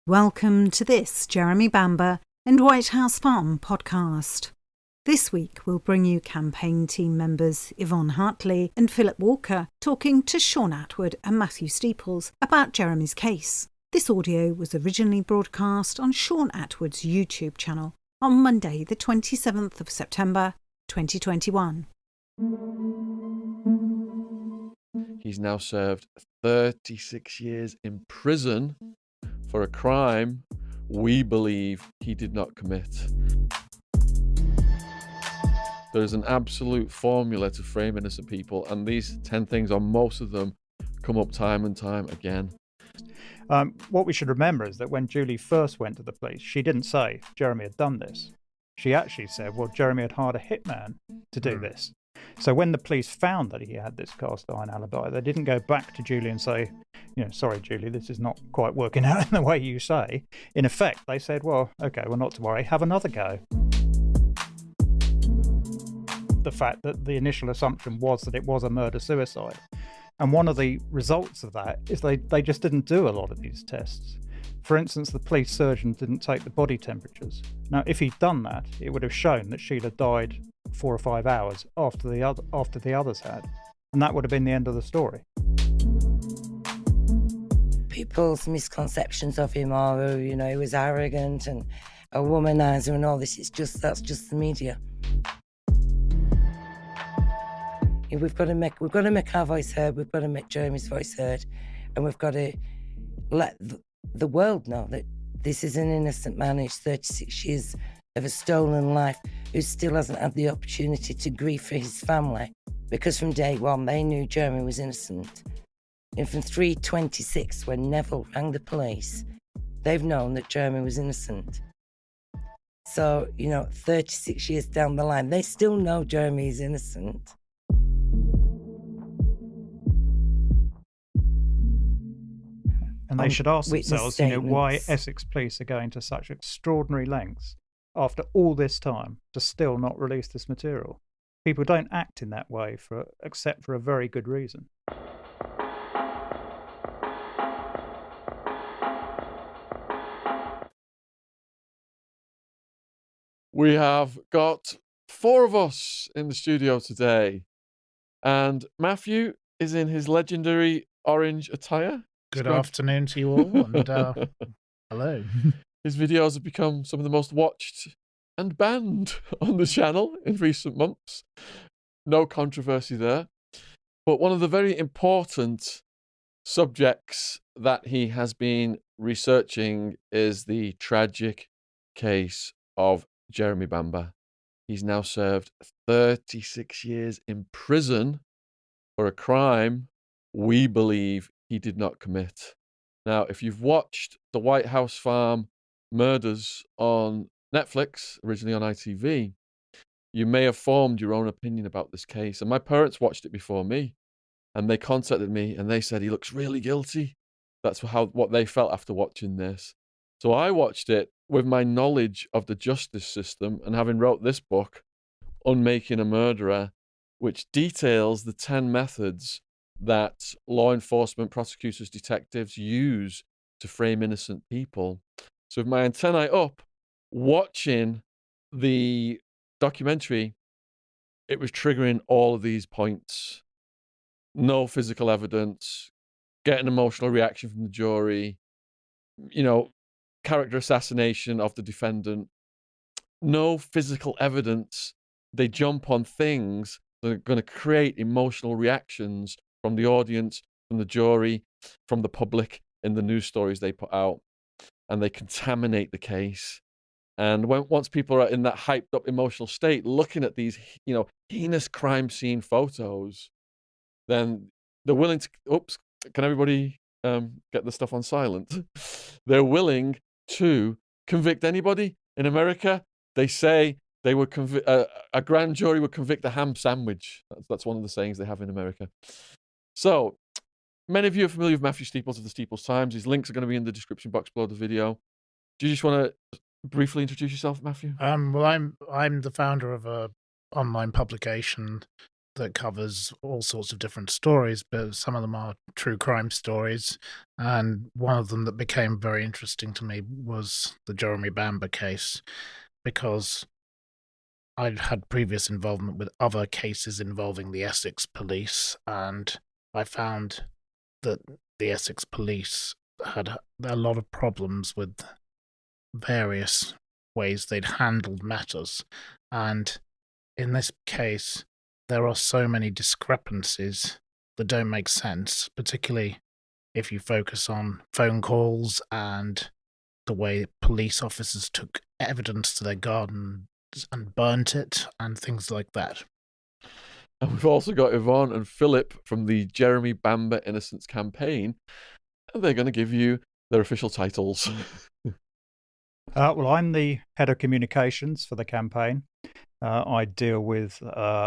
Welcome to this Jeremy Bamber and White House Farm podcast. This week we'll bring you campaign team members Yvonne and Philip Walker talking to Shaun Attwood and Matthew Steeples about Jeremy's case. This audio was originally broadcast on Shaun Attwood's YouTube channel on Monday the 27th of September 2021. He's now served 36 years in prison for a crime we believe he did not commit. There's an absolute formula to frame innocent people, and these 10 things, or most of them, come up time and time again. What we should remember is that when Julie first went to the police, she didn't say Jeremy had done this. She actually said, well, Jeremy had hired a hitman to do this. So when the police found that he had this cast iron alibi, they didn't go back to Julie and say, sorry, Julie, this is not quite working out in the way you say. In effect, they said, well, okay, well, not to worry, have another go. The fact that the initial assumption was that it was a murder-suicide. And one of the results of that is they just didn't do a lot of these tests. For instance, the police surgeon didn't take the body temperatures. Now, if he'd done that, it would have shown that Sheila died 4 or 5 hours after the others had. And that would have been the end of the story. People's misconceptions of him are, he was arrogant and a womanizer and all this. That's just the media. We've got to make our voice heard. We've got to make Jeremy's voice heard, and we've got to let the world know that this is an innocent man who's 36 years of a stolen life, who still hasn't had the opportunity to grieve for his family, because from day one they knew Jeremy was innocent. And from 3:26, when Neville rang the police, they've known that Jeremy was innocent. So, 36 years down the line, they still know Jeremy is innocent. And they should ask themselves, why Essex police are going to such extraordinary lengths after all this time to still not release this material. People don't act in that way except for a very good reason. We have got 4 of us in the studio today, and Matthew is in his legendary orange attire. Good afternoon to you all, and hello. His videos have become some of the most watched and banned on the channel in recent months. No controversy there. But one of the very important subjects that he has been researching is the tragic case of Jeremy Bamber. He's now served 36 years in prison for a crime we believe he did not commit. Now, if you've watched the White House Farm murders on Netflix, originally on ITV, you may have formed your own opinion about this case. And my parents watched it before me, and they contacted me and they said he looks really guilty. That's what they felt after watching this. So I watched it with my knowledge of the justice system, and having wrote this book, Unmaking a Murderer, which details the 10 methods that law enforcement, prosecutors, detectives use to frame innocent people. So with my antennae up, watching the documentary, it was triggering all of these points. No physical evidence, get an emotional reaction from the jury, character assassination of the defendant. No physical evidence. They jump on things that are going to create emotional reactions from the audience, from the jury, from the public in the news stories they put out, and they contaminate the case. And once people are in that hyped up emotional state, looking at these, heinous crime scene photos, then they're willing to, can everybody get the stuff on silent? They're willing to convict anybody. In America, they say they would a grand jury would convict a ham sandwich. That's one of the sayings they have in America. So, many of you are familiar with Matthew Steeples of the Steeples Times. His links are going to be in the description box below the video. Do you just want to briefly introduce yourself, Matthew? Well, I'm the founder of a online publication that covers all sorts of different stories, but some of them are true crime stories. And one of them that became very interesting to me was the Jeremy Bamber case, because I'd had previous involvement with other cases involving the Essex police, and I found that the Essex police had a lot of problems with various ways they'd handled matters. And in this case, there are so many discrepancies that don't make sense, particularly if you focus on phone calls and the way police officers took evidence to their gardens and burnt it and things like that. And we've also got Yvonne and Philip from the Jeremy Bamber Innocence Campaign, and they're going to give you their official titles. Well, I'm the head of communications for the campaign. I deal with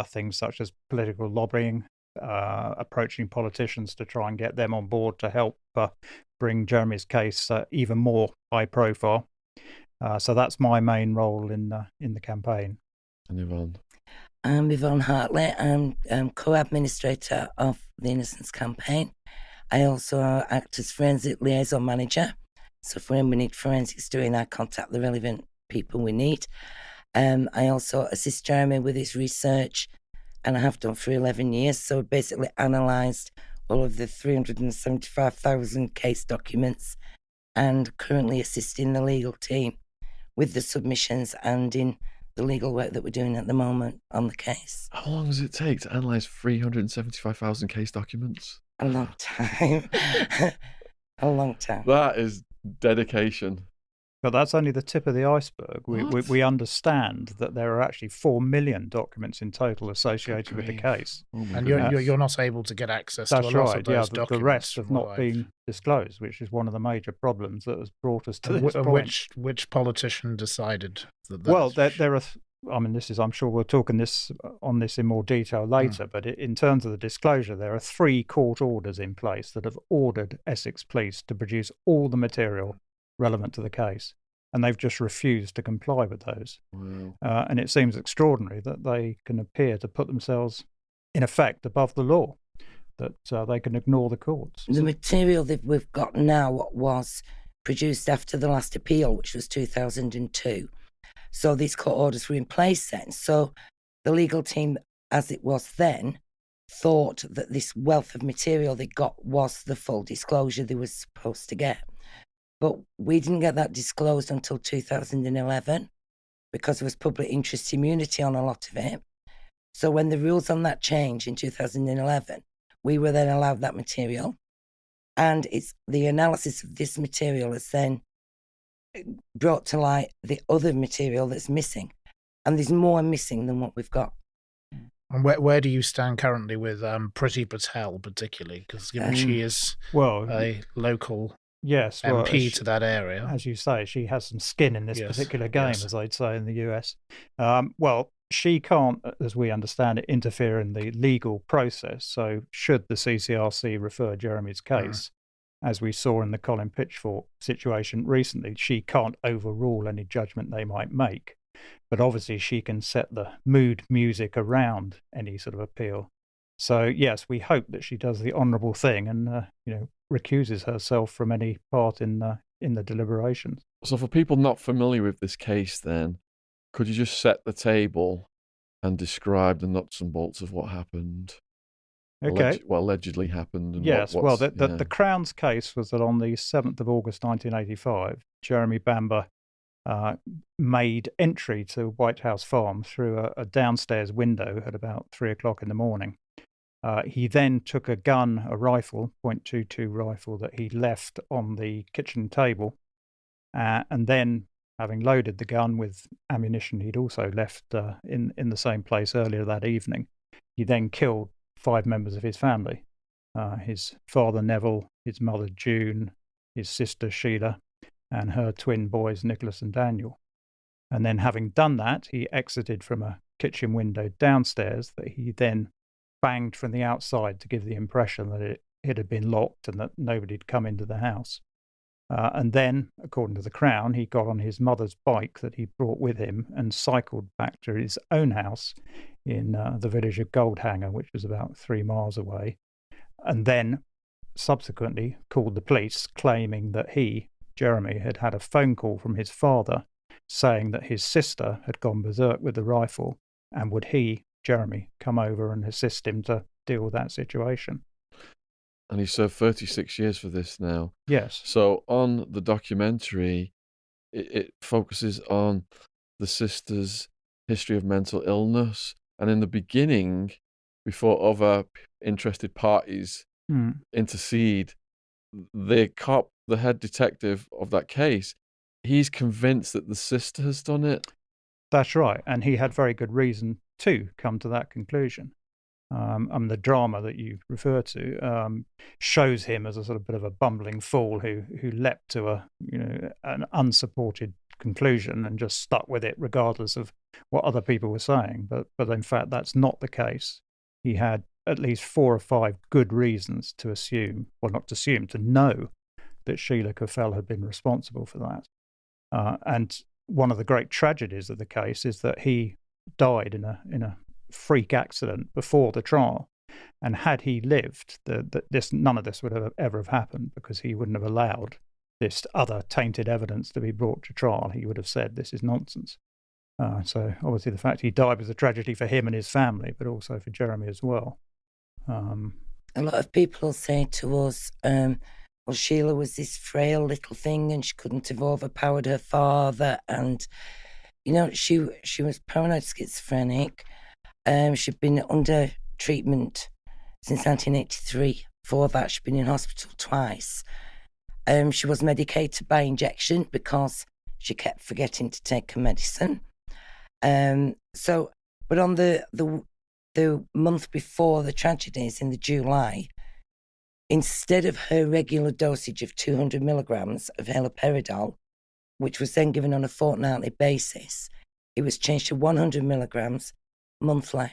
things such as political lobbying, approaching politicians to try and get them on board to help bring Jeremy's case even more high profile. So that's my main role in the campaign. And Yvonne? I'm Yvonne Hartley. I'm co-administrator of the Innocence Campaign. I also act as forensic liaison manager. So when we need forensics doing, I contact the relevant people we need. I also assist Jeremy with his research, and I have done for 11 years. So basically analysed all of the 375,000 case documents and currently assisting the legal team with the submissions and in the legal work that we're doing at the moment on the case. How long does it take to analyse 375,000 case documents? A long time. A long time. That is dedication. But that's only the tip of the iceberg. We understand that there are actually 4 million documents in total associated with the case. And you're not able to get access to a lot of those documents. The rest have not been disclosed, which is one of the major problems that has brought us to this point. Which politician decided that? Well, there are. I mean, I'm sure we'll talk on this in more detail later. But in terms of the disclosure, there are 3 court orders in place that have ordered Essex Police to produce all the material relevant to the case, and they've just refused to comply with those. Wow. And it seems extraordinary that they can appear to put themselves, in effect, above the law, that they can ignore the courts. The material that we've got now was produced after the last appeal, which was 2002. So these court orders were in place then. So the legal team, as it was then, thought that this wealth of material they got was the full disclosure they were supposed to get. But we didn't get that disclosed until 2011 because there was public interest immunity on a lot of it. So when the rules on that changed in 2011, we were then allowed that material. And it's the analysis of this material has then brought to light the other material that's missing. And there's more missing than what we've got. And where do you stand currently with Priti Patel, particularly? Because given she is a local MP to that area. As you say, she has some skin in this particular game, as they'd say in the US. She can't, as we understand it, interfere in the legal process. So should the CCRC refer Jeremy's case, as we saw in the Colin Pitchfork situation recently, she can't overrule any judgment they might make. But obviously she can set the mood music around any sort of appeal. So yes, we hope that she does the honourable thing and recuses herself from any part in the deliberations. So for people not familiar with this case then, could you just set the table and describe the nuts and bolts of what happened? Okay. What allegedly happened? And yes, the Crown's case was that on the 7th of August 1985, Jeremy Bamber made entry to White House Farm through a downstairs window at about 3 o'clock in the morning. He then took a gun, a rifle, .22 rifle, that he left on the kitchen table, and then, having loaded the gun with ammunition he'd also left in the same place earlier that evening, he then killed 5 members of his family, his father Neville, his mother June, his sister Sheila, and her twin boys Nicholas and Daniel. And then, having done that, he exited from a kitchen window downstairs that he then banged from the outside to give the impression that it had been locked and that nobody had come into the house. And then, according to the Crown, he got on his mother's bike that he brought with him and cycled back to his own house in the village of Goldhanger, which was about 3 miles away, and then subsequently called the police, claiming that he, Jeremy, had had a phone call from his father saying that his sister had gone berserk with the rifle, and would he, Jeremy, come over and assist him to deal with that situation. And he served 36 years for this now. Yes. So on the documentary, it focuses on the sister's history of mental illness. And in the beginning, before other interested parties intercede, the cop, the head detective of that case, he's convinced that the sister has done it. That's right. And he had very good reason to come to that conclusion. The drama that you refer to shows him as a sort of bit of a bumbling fool who leapt to an unsupported conclusion and just stuck with it regardless of what other people were saying. But in fact, that's not the case. He had at least 4 or 5 good reasons to assume, well, not to assume, to know that Sheila Caffell had been responsible for that. And one of the great tragedies of the case is that he died in a freak accident before the trial, and had he lived, none of this would have ever have happened, because he wouldn't have allowed this other tainted evidence to be brought to trial. He would have said this is nonsense. So obviously the fact he died was a tragedy for him and his family, but also for Jeremy as well. A lot of people say to us, well, Sheila was this frail little thing and she couldn't have overpowered her father, and she was paranoid schizophrenic. She'd been under treatment since 1983. Before that, she'd been in hospital twice. She was medicated by injection because she kept forgetting to take her medicine. But on the month before the tragedies, in the July, instead of her regular dosage of 200 milligrams of haloperidol, which was then given on a fortnightly basis, it was changed to 100 milligrams monthly.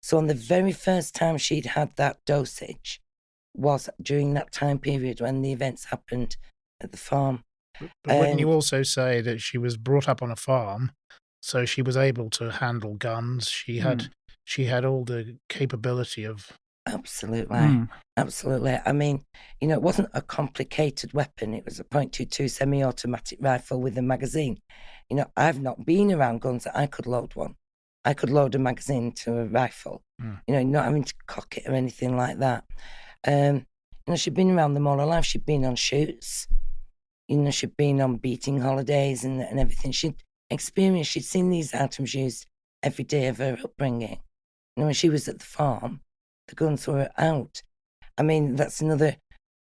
So on the very first time she'd had that dosage was during that time period when the events happened at the farm. But wouldn't you also say that she was brought up on a farm, so she was able to handle guns? She had all the capability of... Absolutely. Absolutely. I mean, it wasn't a complicated weapon. It was a .22 semi-automatic rifle with a magazine. I've not been around guns that I could load one. I could load a magazine to a rifle, not having to cock it or anything like that. She'd been around them all her life. She'd been on shoots. She'd been on beating holidays and everything. She'd seen these items used every day of her upbringing. When she was at the farm, the guns were out. I mean, that's another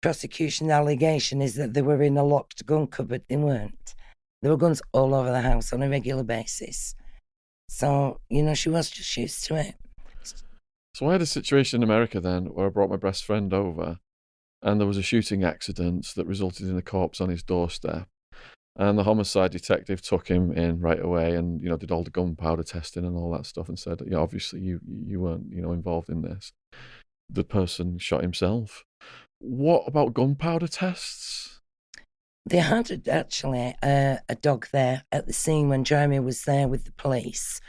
prosecution allegation, is that they were in a locked gun cupboard. They weren't. There were guns all over the house on a regular basis. So, she was just used to it. So I had a situation in America then where I brought my best friend over, and there was a shooting accident that resulted in a corpse on his doorstep. And the homicide detective took him in right away and, did all the gunpowder testing and all that stuff and said, obviously you weren't, involved in this. The person shot himself. What about gunpowder tests? They had actually a dog there at the scene when Jeremy was there with the police,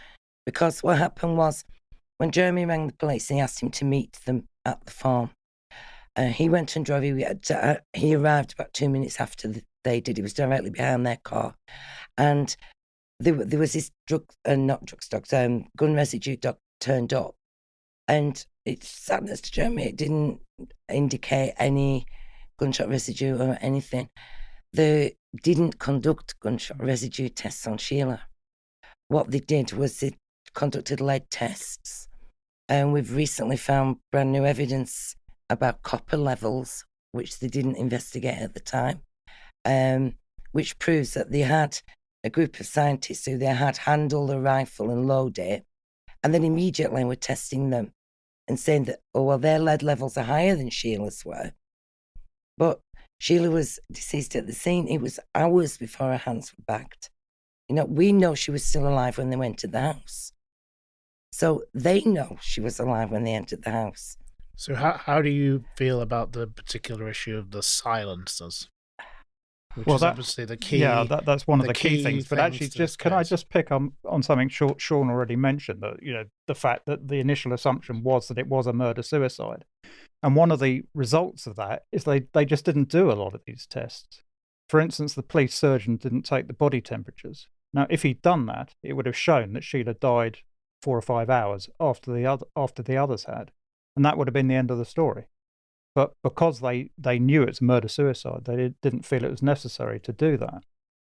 because what happened was when Jeremy rang the police, he asked him to meet them at the farm. He went and drove. He arrived about 2 minutes after they did. He was directly behind their car, and there was this gun residue dog turned up, and it sat next to Jeremy. It didn't indicate any gunshot residue or anything. They didn't conduct gunshot residue tests on Sheila. What they did was they conducted lead tests, and we've recently found brand new evidence about copper levels, which they didn't investigate at the time, which proves that they had a group of scientists who they had handle the rifle and load it, and then immediately were testing them and saying that, their lead levels are higher than Sheila's were. But Sheila was deceased at the scene. It was hours before her hands were bagged. We know she was still alive when they went to the house. So they know she was alive when they entered the house. So how do you feel about the particular issue of the silencers? which is obviously the key. Yeah, that's one of the key things. But things actually, to this can I case. just pick on something Shaun already mentioned, that the fact that the initial assumption was that it was a murder-suicide. And one of the results of that is they just didn't do a lot of these tests. For instance, the police surgeon didn't take the body temperatures. Now, if he'd done that, it would have shown that Sheila died 4 or 5 hours after the others had, and that would have been the end of the story. But because they knew it's murder-suicide, they didn't feel it was necessary to do that.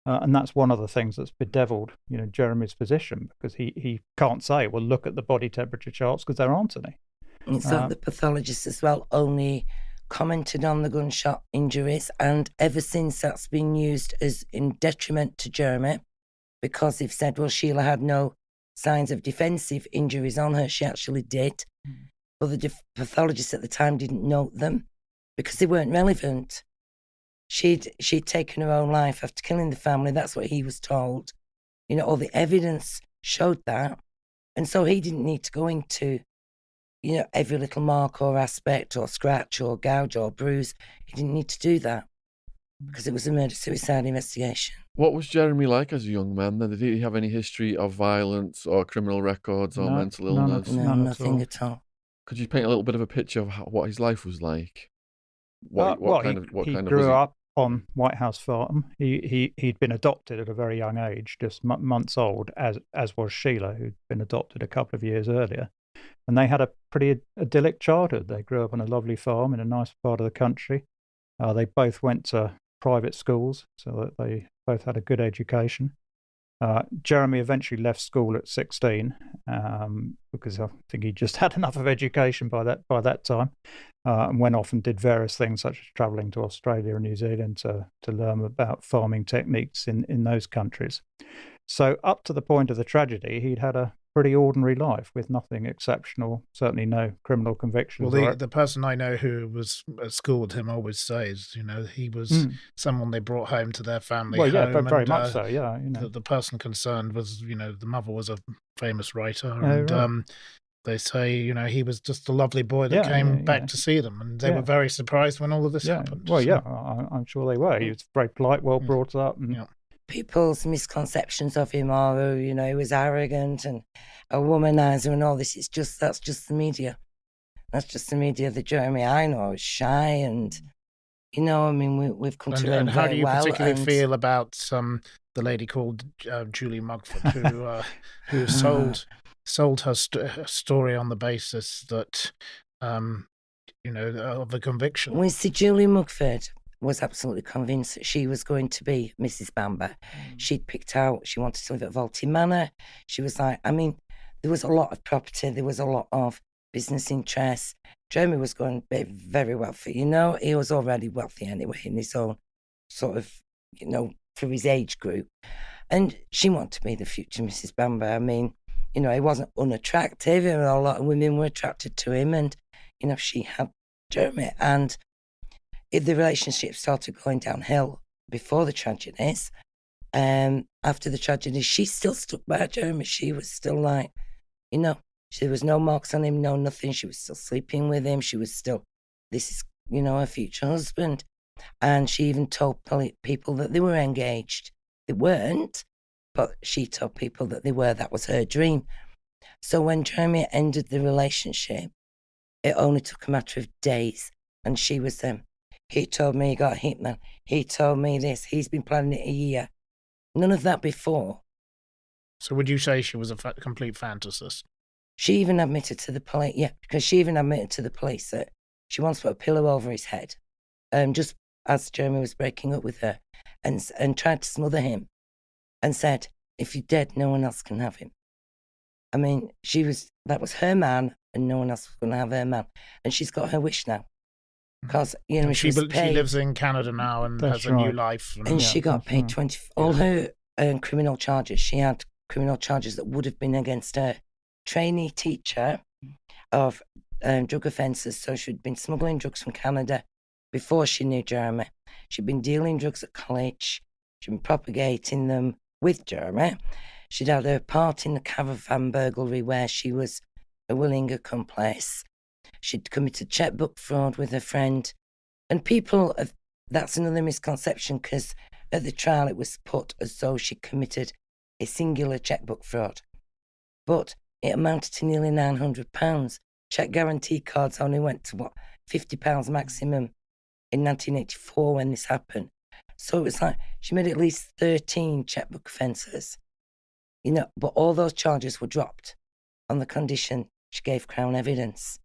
And that's one of the things that's bedeviled, Jeremy's position, because he can't say, well, look at the body temperature charts, because there aren't any. It's that the pathologist as well only commented on the gunshot injuries, and ever since that's been used as in detriment to Jeremy, because they've said, well, Sheila had no signs of defensive injuries on her. She actually did. But the pathologist at the time didn't note them because they weren't relevant. She'd taken her own life after killing the family. That's what he was told. All the evidence showed that. And so he didn't need to go into, every little mark or aspect or scratch or gouge or bruise. He didn't need to do that because it was a murder-suicide investigation. What was Jeremy like as a young man then? Did he have any history of violence or criminal records or mental illness? No, nothing at all. Could you paint a little bit of a picture of what his life was like? He grew up on White House Farm. He'd been adopted at a very young age, just months old, as was Sheila, who'd been adopted a couple of years earlier. And they had a pretty idyllic childhood. They grew up on a lovely farm in a nice part of the country. They both went to private schools, so that they both had a good education. Jeremy eventually left school at 16 because I think he just had enough of education by that time, and went off and did various things such as travelling to Australia and New Zealand to learn about farming techniques in those countries. So up to the point of the tragedy, he'd had a pretty ordinary life with nothing exceptional, certainly no criminal convictions. Well, the person I know who was at school with him always says, he was someone they brought home to their family. Well, yeah, home, very much so, yeah. The person concerned was, the mother was a famous writer, Oh, and right. they say, he was just a lovely boy that came back to see them, and they were very surprised when all of this happened. Well, yeah, I'm sure they were. He was very polite, well brought up. And, people's misconceptions of him are, he was arrogant and a womanizer and all this. That's just the media. That's just the media. The Jeremy I know is shy and, we've come to learn and how very do you well. particularly feel about the lady called Julie Mugford, who sold her story on the basis that, of a conviction? We see Julie Mugford was absolutely convinced that she was going to be Mrs. Bamber. She'd picked out, she wanted to live at Vaulty Manor. She was like, there was a lot of property, there was a lot of business interests. Jeremy was going to be very wealthy, he was already wealthy anyway in his own sort of, for his age group. And she wanted to be the future Mrs. Bamber. He wasn't unattractive, and a lot of women were attracted to him, and, she had Jeremy. And the relationship started going downhill before the tragedies. After the tragedy, she still stuck by Jeremy. She was still like, there was no marks on him, no nothing. She was still sleeping with him. She was still, this is, her future husband. And she even told people that they were engaged. They weren't, but she told people that they were. That was her dream. So when Jeremy ended the relationship, it only took a matter of days. And she was he told me he got a hitman. He told me this. He's been planning it a year. None of that before. So would you say she was a complete fantasist? She even admitted to the police, because she even admitted to the police that she once put a pillow over his head, just as Jeremy was breaking up with her, and tried to smother him, and said, if you're dead, no one else can have him. That was her man, and no one else was going to have her man. And she's got her wish now. Because, she lives in Canada now and has a new life. And she got paid 20... All her criminal charges, she had criminal charges that would have been against her trainee teacher of drug offences. So she'd been smuggling drugs from Canada before she knew Jeremy. She'd been dealing drugs at college. She'd been propagating them with Jeremy. She'd had her part in the caravan burglary where she was a willing accomplice. She'd committed checkbook fraud with her friend. And that's another misconception, because at the trial it was put as though she committed a singular chequebook fraud. But it amounted to nearly £900. Cheque guarantee cards only went to, £50 maximum in 1984 when this happened. So it was like she made at least 13 chequebook offences. But all those charges were dropped on the condition she gave Crown evidence.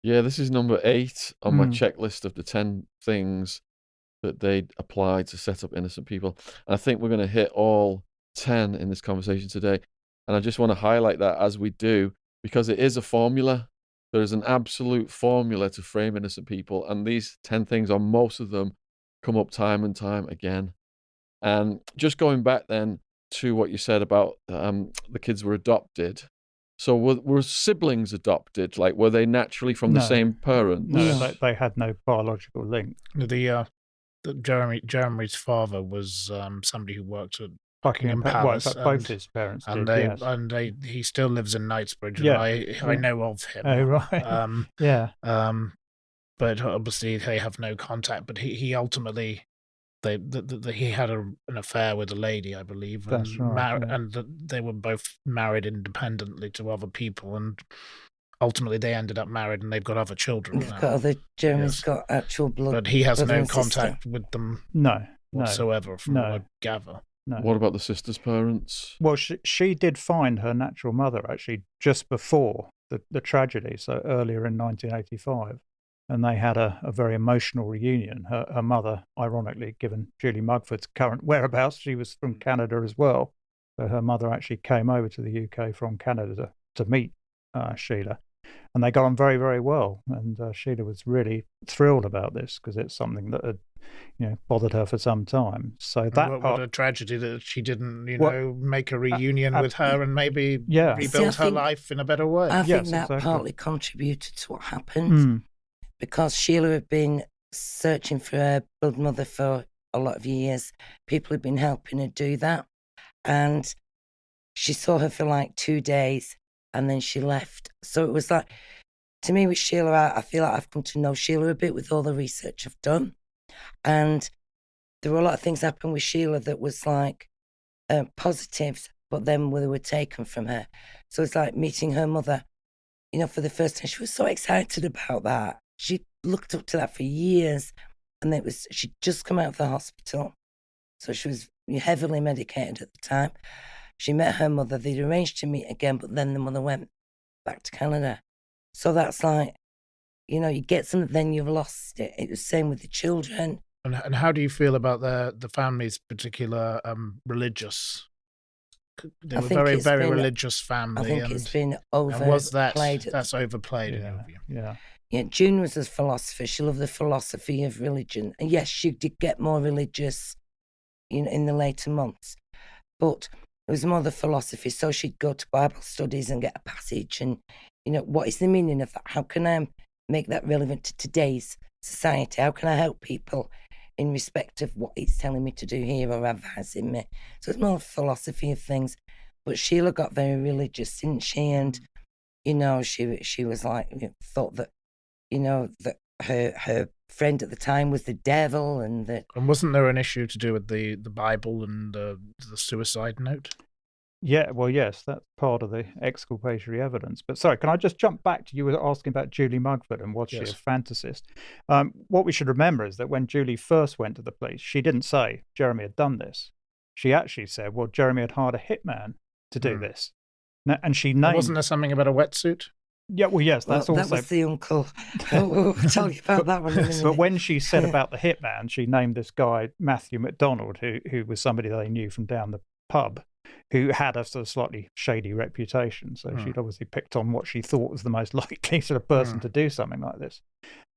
Yeah, this is number 8 on my checklist of the 10 things that they applied to set up innocent people. And I think we're going to hit all 10 in this conversation today. And I just want to highlight that as we do, because it is a formula. There is an absolute formula to frame innocent people. And these 10 things, on most of them, come up time and time again. And just going back then to what you said about the kids were adopted. So were siblings adopted? Like, were they naturally from the same parents? No, they had no biological link. Jeremy's father was somebody who worked at Buckingham Palace. Both his parents did, he still lives in Knightsbridge. Yeah. And I know of him. Oh, right. Yeah. But obviously they have no contact. But he ultimately, he had an affair with a lady, I believe. That's right. And they were both married independently to other people, and ultimately they ended up married, and they've got other children. Jeremy's got actual blood. But he has no and contact sister. with them whatsoever, from what I gather. No. What about the sister's parents? Well, she did find her natural mother actually just before the tragedy, so earlier in 1985. And they had a very emotional reunion. Her mother, ironically, given Julie Mugford's current whereabouts, she was from Canada as well. So her mother actually came over to the UK from Canada to meet Sheila. And they got on very, very well. And Sheila was really thrilled about this because it's something that had bothered her for some time. So that what a tragedy that she didn't, make a reunion with her and maybe rebuild her life in a better way. I think that partly contributed to what happened. Because Sheila had been searching for her blood mother for a lot of years. People had been helping her do that. And she saw her for like 2 days and then she left. So it was like, to me with Sheila, I feel like I've come to know Sheila a bit with all the research I've done. And there were a lot of things happened with Sheila that was like positives, but then they were taken from her. So it's like meeting her mother, for the first time. She was so excited about that. She looked up to that for years, and she'd just come out of the hospital, so she was heavily medicated at the time. She met her mother. They'd arranged to meet again, but then the mother went back to Canada. So that's like, you get something, then you've lost it. It was the same with the children. And how do you feel about the family's particular religious? They were very, very religious family. I think it's been overplayed. That's overplayed in your view? Yeah. Yeah, June was a philosopher. She loved the philosophy of religion. And yes, she did get more religious in the later months. But it was more the philosophy. So she'd go to Bible studies and get a passage and, what is the meaning of that? How can I make that relevant to today's society? How can I help people in respect of what it's telling me to do here or advising me? So it's more philosophy of things. But Sheila got very religious, didn't she? And, she was like, thought that, that her friend at the time was the devil, and that. And wasn't there an issue to do with the Bible and the suicide note? Yeah, well, yes, that's part of the exculpatory evidence. But sorry, can I just jump back to you were asking about Julie Mugford and was she a fantasist? What we should remember is that when Julie first went to the police, she didn't say Jeremy had done this. She actually said, well, Jeremy had hired a hitman to do this. Now, and she named. Wasn't there something about a wetsuit? Yeah, well, yes, that's also. That was the uncle. We'll tell you about that one in a minute. But when she said about the hitman, she named this guy, Matthew McDonald, who was somebody they knew from down the pub, who had a sort of slightly shady reputation. So she'd obviously picked on what she thought was the most likely sort of person to do something like this.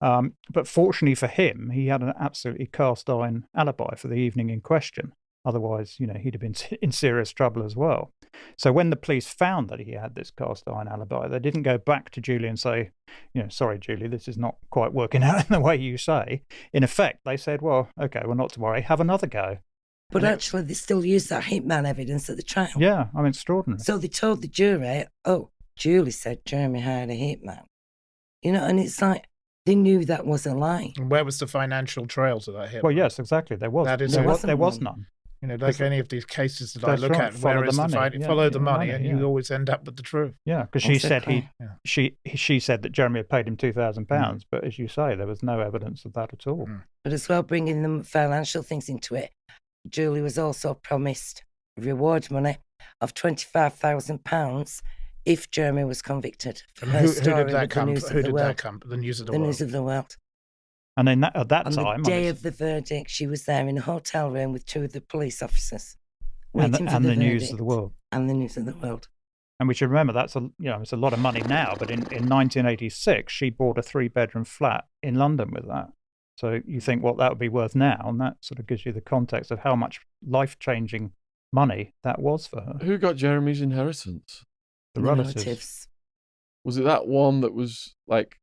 But fortunately for him, he had an absolutely cast iron alibi for the evening in question. Otherwise, he'd have been in serious trouble as well. So when the police found that he had this cast iron alibi, they didn't go back to Julie and say, sorry, Julie, this is not quite working out in the way you say. In effect, they said, well, okay, well, not to worry, have another go. But actually, they still used that hitman evidence at the trial. Yeah, I mean, extraordinary. So they told the jury, Julie said Jeremy hired a hitman. And it's like, They knew that was a lie. And where was the financial trail to that hit? Well, yes, exactly. There was. That is There was none. You know, like any of these cases that I That's look right. at, Follow where the is the money. fight? Yeah, Follow the yeah, money, money, and yeah. you always end up with the truth. Yeah, because she said Exactly. she said that Jeremy had paid him £2,000, but as you say, there was no evidence of that at all. But as well, bringing the financial things into it, Julie was also promised reward money of £25,000 if Jeremy was convicted for her Who story did that with come? the News Who of the did World. that come? The News of the The World. News of the World. And then at that On time, the day of the verdict, she was there in a hotel room with 2 of the police officers, waiting for and the the News verdict. of the World. And the News of the World. And we should remember that's it's a lot of money now, but in 1986 she bought a 3-bedroom flat in London with that. So you think what that would be worth now, and that sort of gives you the context of how much life-changing money that was for her. Who got Jeremy's inheritance? The relatives. Was it that one that was like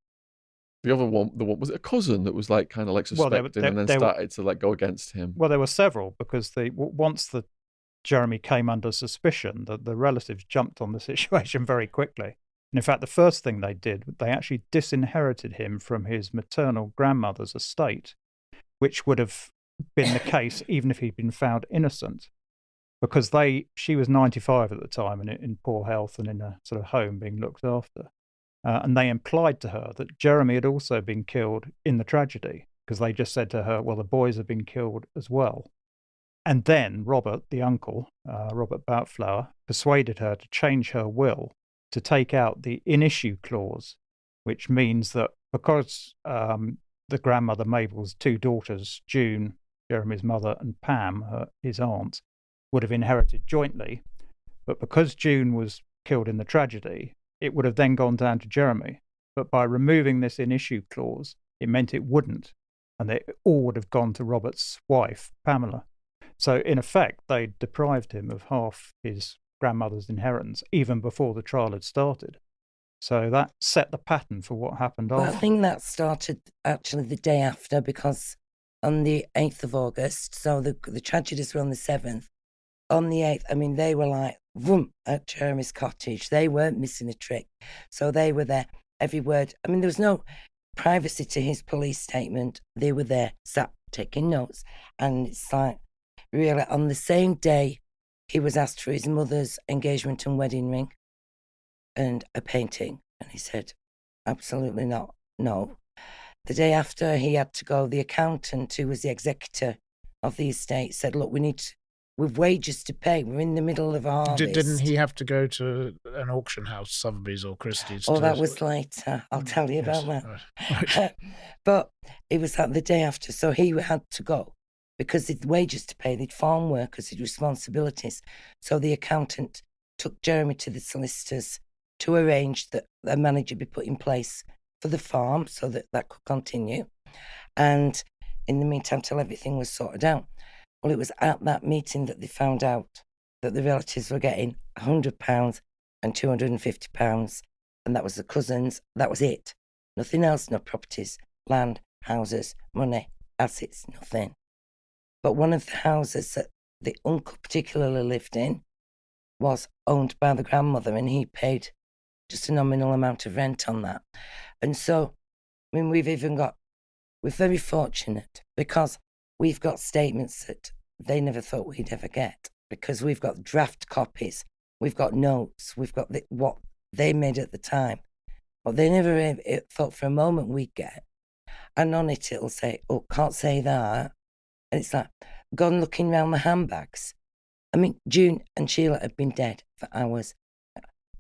the other one? The one was it a cousin that was like kind of like suspected and then started to like go against him? Well, there were several because once Jeremy came under suspicion, the relatives jumped on the situation very quickly. And in fact, the first thing they did, they actually disinherited him from his maternal grandmother's estate, which would have been the case even if he'd been found innocent, because she was 95 at the time and in poor health and in a sort of home being looked after. And they implied to her that Jeremy had also been killed in the tragedy, because they just said to her, well, the boys have been killed as well. And then Robert, the uncle, Robert Boutflower, persuaded her to change her will to take out the in issue clause, which means that because the grandmother Mabel's 2 daughters, June, Jeremy's mother, and Pam, his aunt, would have inherited jointly, but because June was killed in the tragedy, it would have then gone down to Jeremy. But by removing this in issue clause, it meant it wouldn't, and they all would have gone to Robert's wife, Pamela. So in effect, they deprived him of half his grandmother's inheritance even before the trial had started. So that set the pattern for what happened after. I think that started actually the day after, because on the 8th of August, so the tragedies were on the 7th. On the 8th, I mean, they were like, vroom, at Jeremy's cottage. They weren't missing a trick. So they were there, every word. I mean, there was no privacy to his police statement. They were there, sat, taking notes. And it's like, really, on the same day, he was asked for his mother's engagement and wedding ring and a painting. And he said, absolutely not, no. The day after, he had to go, the accountant, who was the executor of the estate, said, look, we've wages to pay. We're in the middle of a harvest. Didn't he have to go to an auction house, Sotheby's or Christie's? Oh, that was later. I'll tell you about that. Right. But it was like the day after, so he had to go because they'd wages to pay, they'd farm workers, they'd responsibilities. So the accountant took Jeremy to the solicitors to arrange that a manager be put in place for the farm so that could continue. And in the meantime, till everything was sorted out. Well, it was at that meeting that they found out that the relatives were getting £100 and £250, and that was the cousins. That was it. Nothing else, no properties, land, houses, money, assets, nothing. But one of the houses that the uncle particularly lived in was owned by the grandmother, and he paid just a nominal amount of rent on that. And so, I mean, we're very fortunate because we've got statements that they never thought we'd ever get, because we've got draft copies, we've got notes, we've got what they made at the time, what they never thought for a moment we'd get. And on it'll say, oh, can't say that. And it's like, gone looking round the handbags. I mean, June and Sheila had been dead for hours,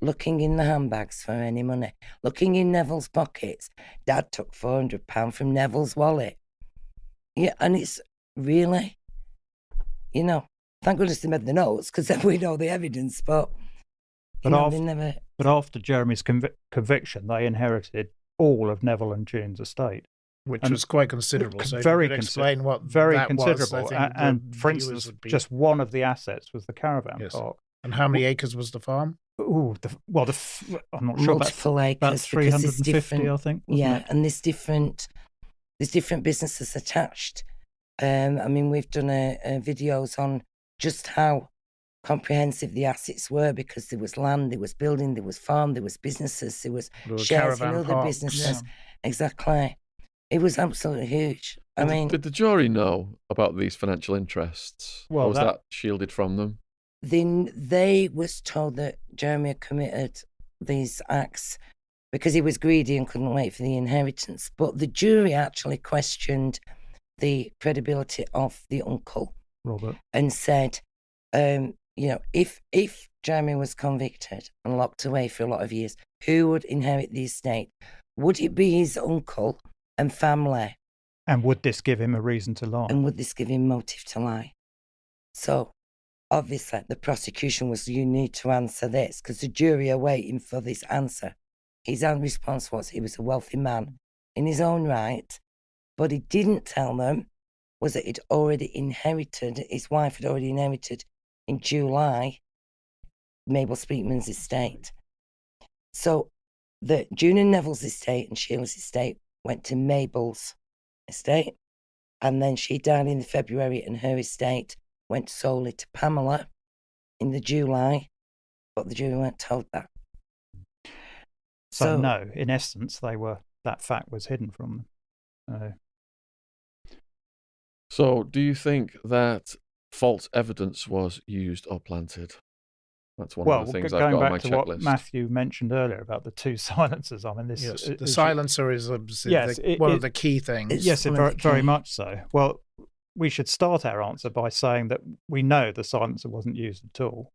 looking in the handbags for any money, looking in Neville's pockets. Dad took £400 from Neville's wallet. Yeah, and it's really, thank goodness they made the notes, because then we know the evidence, but after Jeremy's conviction, they inherited all of Neville and June's estate. Which was quite considerable. So very if you could explain what very that considerable. was, I think and for instance, just one of the assets was the caravan park. And how many acres was the farm? I'm not sure. Multiple acres. About 350, I think. Yeah, it? and there's different businesses attached. I mean, we've done videos on just how comprehensive the assets were, because there was land, there was building, there was farm, there was businesses, there was shares in other businesses. Yeah. Exactly. It was absolutely huge. Did the jury know about these financial interests? Well, or was that shielded from them? Then they was told that Jeremy had committed these acts because he was greedy and couldn't wait for the inheritance. But the jury actually questioned the credibility of the uncle, Robert, and said, if Jeremy was convicted and locked away for a lot of years, who would inherit the estate? Would it be his uncle and family? and would this give him a reason to lie? And would this give him motive to lie? So, obviously, the prosecution was, you need to answer this, because the jury are waiting for this answer. His own response was he was a wealthy man in his own right, but he didn't tell them was that he'd already inherited, his wife had already inherited in July, Mabel Speakman's estate. So the June and Neville's estate and Sheila's estate went to Mabel's estate, and then she died in February and her estate went solely to Pamela in the July, but the jury weren't told that. So no, in essence, that fact was hidden from them. So do you think that false evidence was used or planted? That's one of the things I've got on my checklist. Going back to what Matthew mentioned earlier about the two silencers, I mean, the silencer is obviously one of the key things. Yes, very much so. Well, we should start our answer by saying that we know the silencer wasn't used at all.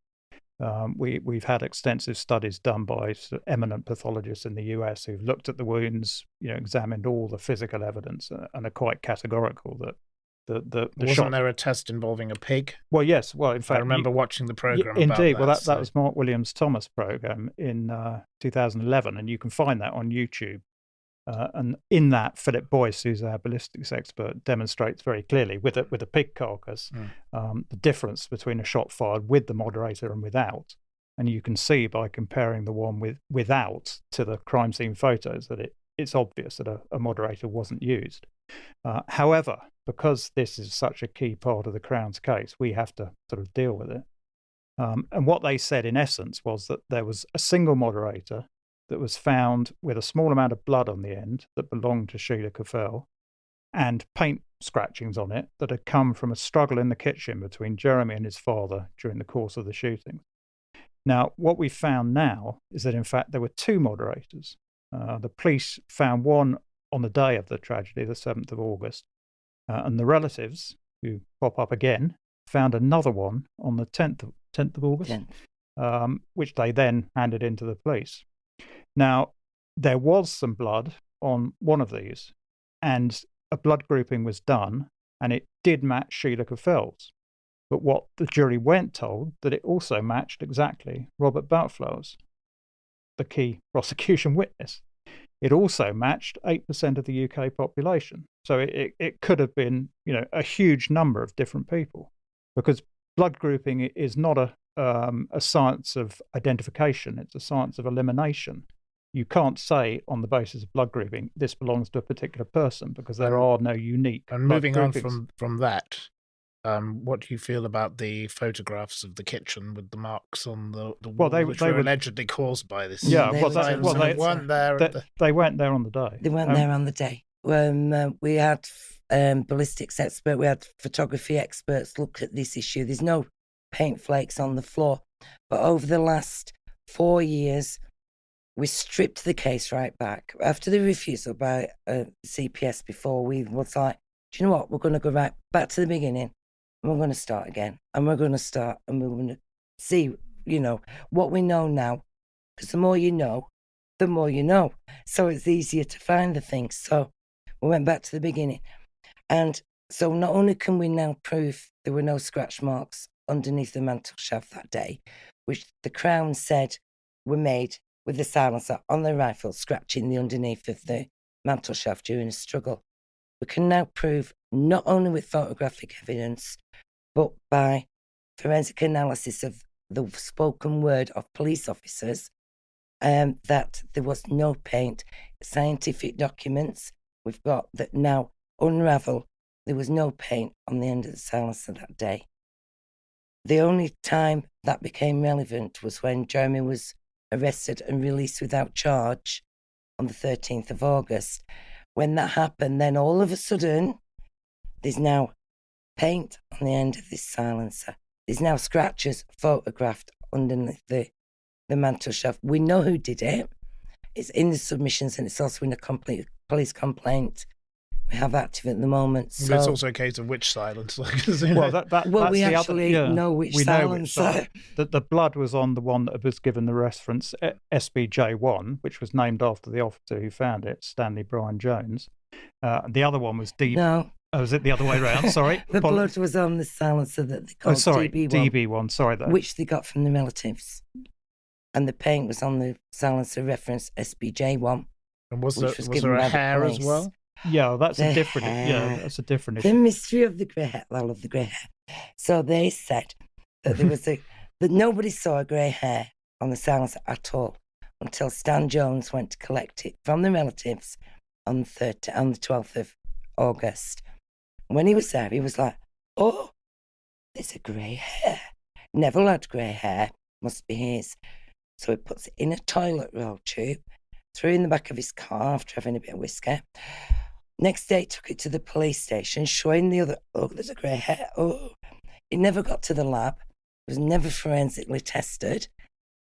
We've had extensive studies done by eminent pathologists in the US who've looked at the wounds, examined all the physical evidence, and are quite categorical that wasn't there a test involving a pig? Well, yes. Well, in fact, I remember watching the program. Indeed. About that was Mark Williams Thomas program in 2011, and you can find that on YouTube. And in that, Philip Boyce, who's our ballistics expert, demonstrates very clearly with a pig carcass the difference between a shot fired with the moderator and without. And you can see by comparing the one without to the crime scene photos that it's obvious that a moderator wasn't used. However, because this is such a key part of the Crown's case, we have to sort of deal with it. And what they said, in essence, was that there was a single moderator that was found with a small amount of blood on the end that belonged to Sheila Caffell, and paint scratchings on it that had come from a struggle in the kitchen between Jeremy and his father during the course of the shooting. Now, what we found now is that, in fact, there were two moderators. The police found one on the day of the tragedy, the 7th of August, and the relatives, who pop up again, found another one on the 10th of August, which they then handed in to the police. Now, there was some blood on one of these, and a blood grouping was done, and it did match Sheila Caffell's. But what the jury weren't told, that it also matched exactly Robert Boutflower's, the key prosecution witness. It also matched 8% of the UK population. So it could have been, a huge number of different people, because blood grouping is not a science of identification. It's a science of elimination. You can't say on the basis of blood grouping, this belongs to a particular person, because there are no unique. And moving on from that, what do you feel about the photographs of the kitchen with the marks on the wall, which were allegedly caused by this? Yeah, they weren't there. They weren't there on the day. They weren't there on the day. When we had ballistics expert, we had photography experts look at this issue. There's no paint flakes on the floor, but over the last 4 years, we stripped the case right back. After the refusal by CPS before, we was like, do you know what? We're going to go right back to the beginning, and we're going to start again. And we're going to start, and we're going to see, what we know now. Because the more you know, the more you know. So it's easier to find the things. So we went back to the beginning. And so not only can we now prove there were no scratch marks underneath the mantel shaft that day, which the Crown said were made with the silencer on the rifle, scratching the underneath of the mantel shaft during a struggle. We can now prove, not only with photographic evidence, but by forensic analysis of the spoken word of police officers, that there was no paint. Scientific documents we've got that now unravel there was no paint on the end of the silencer that day. The only time that became relevant was when Jeremy was arrested and released without charge on the 13th of August. when that happened, then all of a sudden, there's now paint on the end of this silencer. There's now scratches photographed underneath the mantel shelf. We know who did it. It's in the submissions and it's also in a complete police complaint we have active at the moment. So it's also a case of which silencer. Well, well, we actually know which silencer. The blood was on the one that was given the reference SBJ1, which was named after the officer who found it, Stanley Brian Jones. The other one was DB. No. Oh, was it the other way around? Sorry. The blood was on the silencer that they called DB1. DB1, sorry. Which they got from the relatives. And the paint was on the silencer reference SBJ1. And was there a hair as well? Yeah, that's a different issue. The mystery of the grey hair. I love the grey hair. So they said that there was that nobody saw a grey hair on the silencer at all until Stan Jones went to collect it from the relatives on the 12th of August. When he was there, he was like, "Oh, there's a grey hair. Neville had grey hair. Must be his." So he puts it in a toilet roll tube, threw it in the back of his car after having a bit of whiskey. Next day, took it to the police station, showing the other, "Oh, there's a grey hair. Oh." It never got to the lab. It was never forensically tested.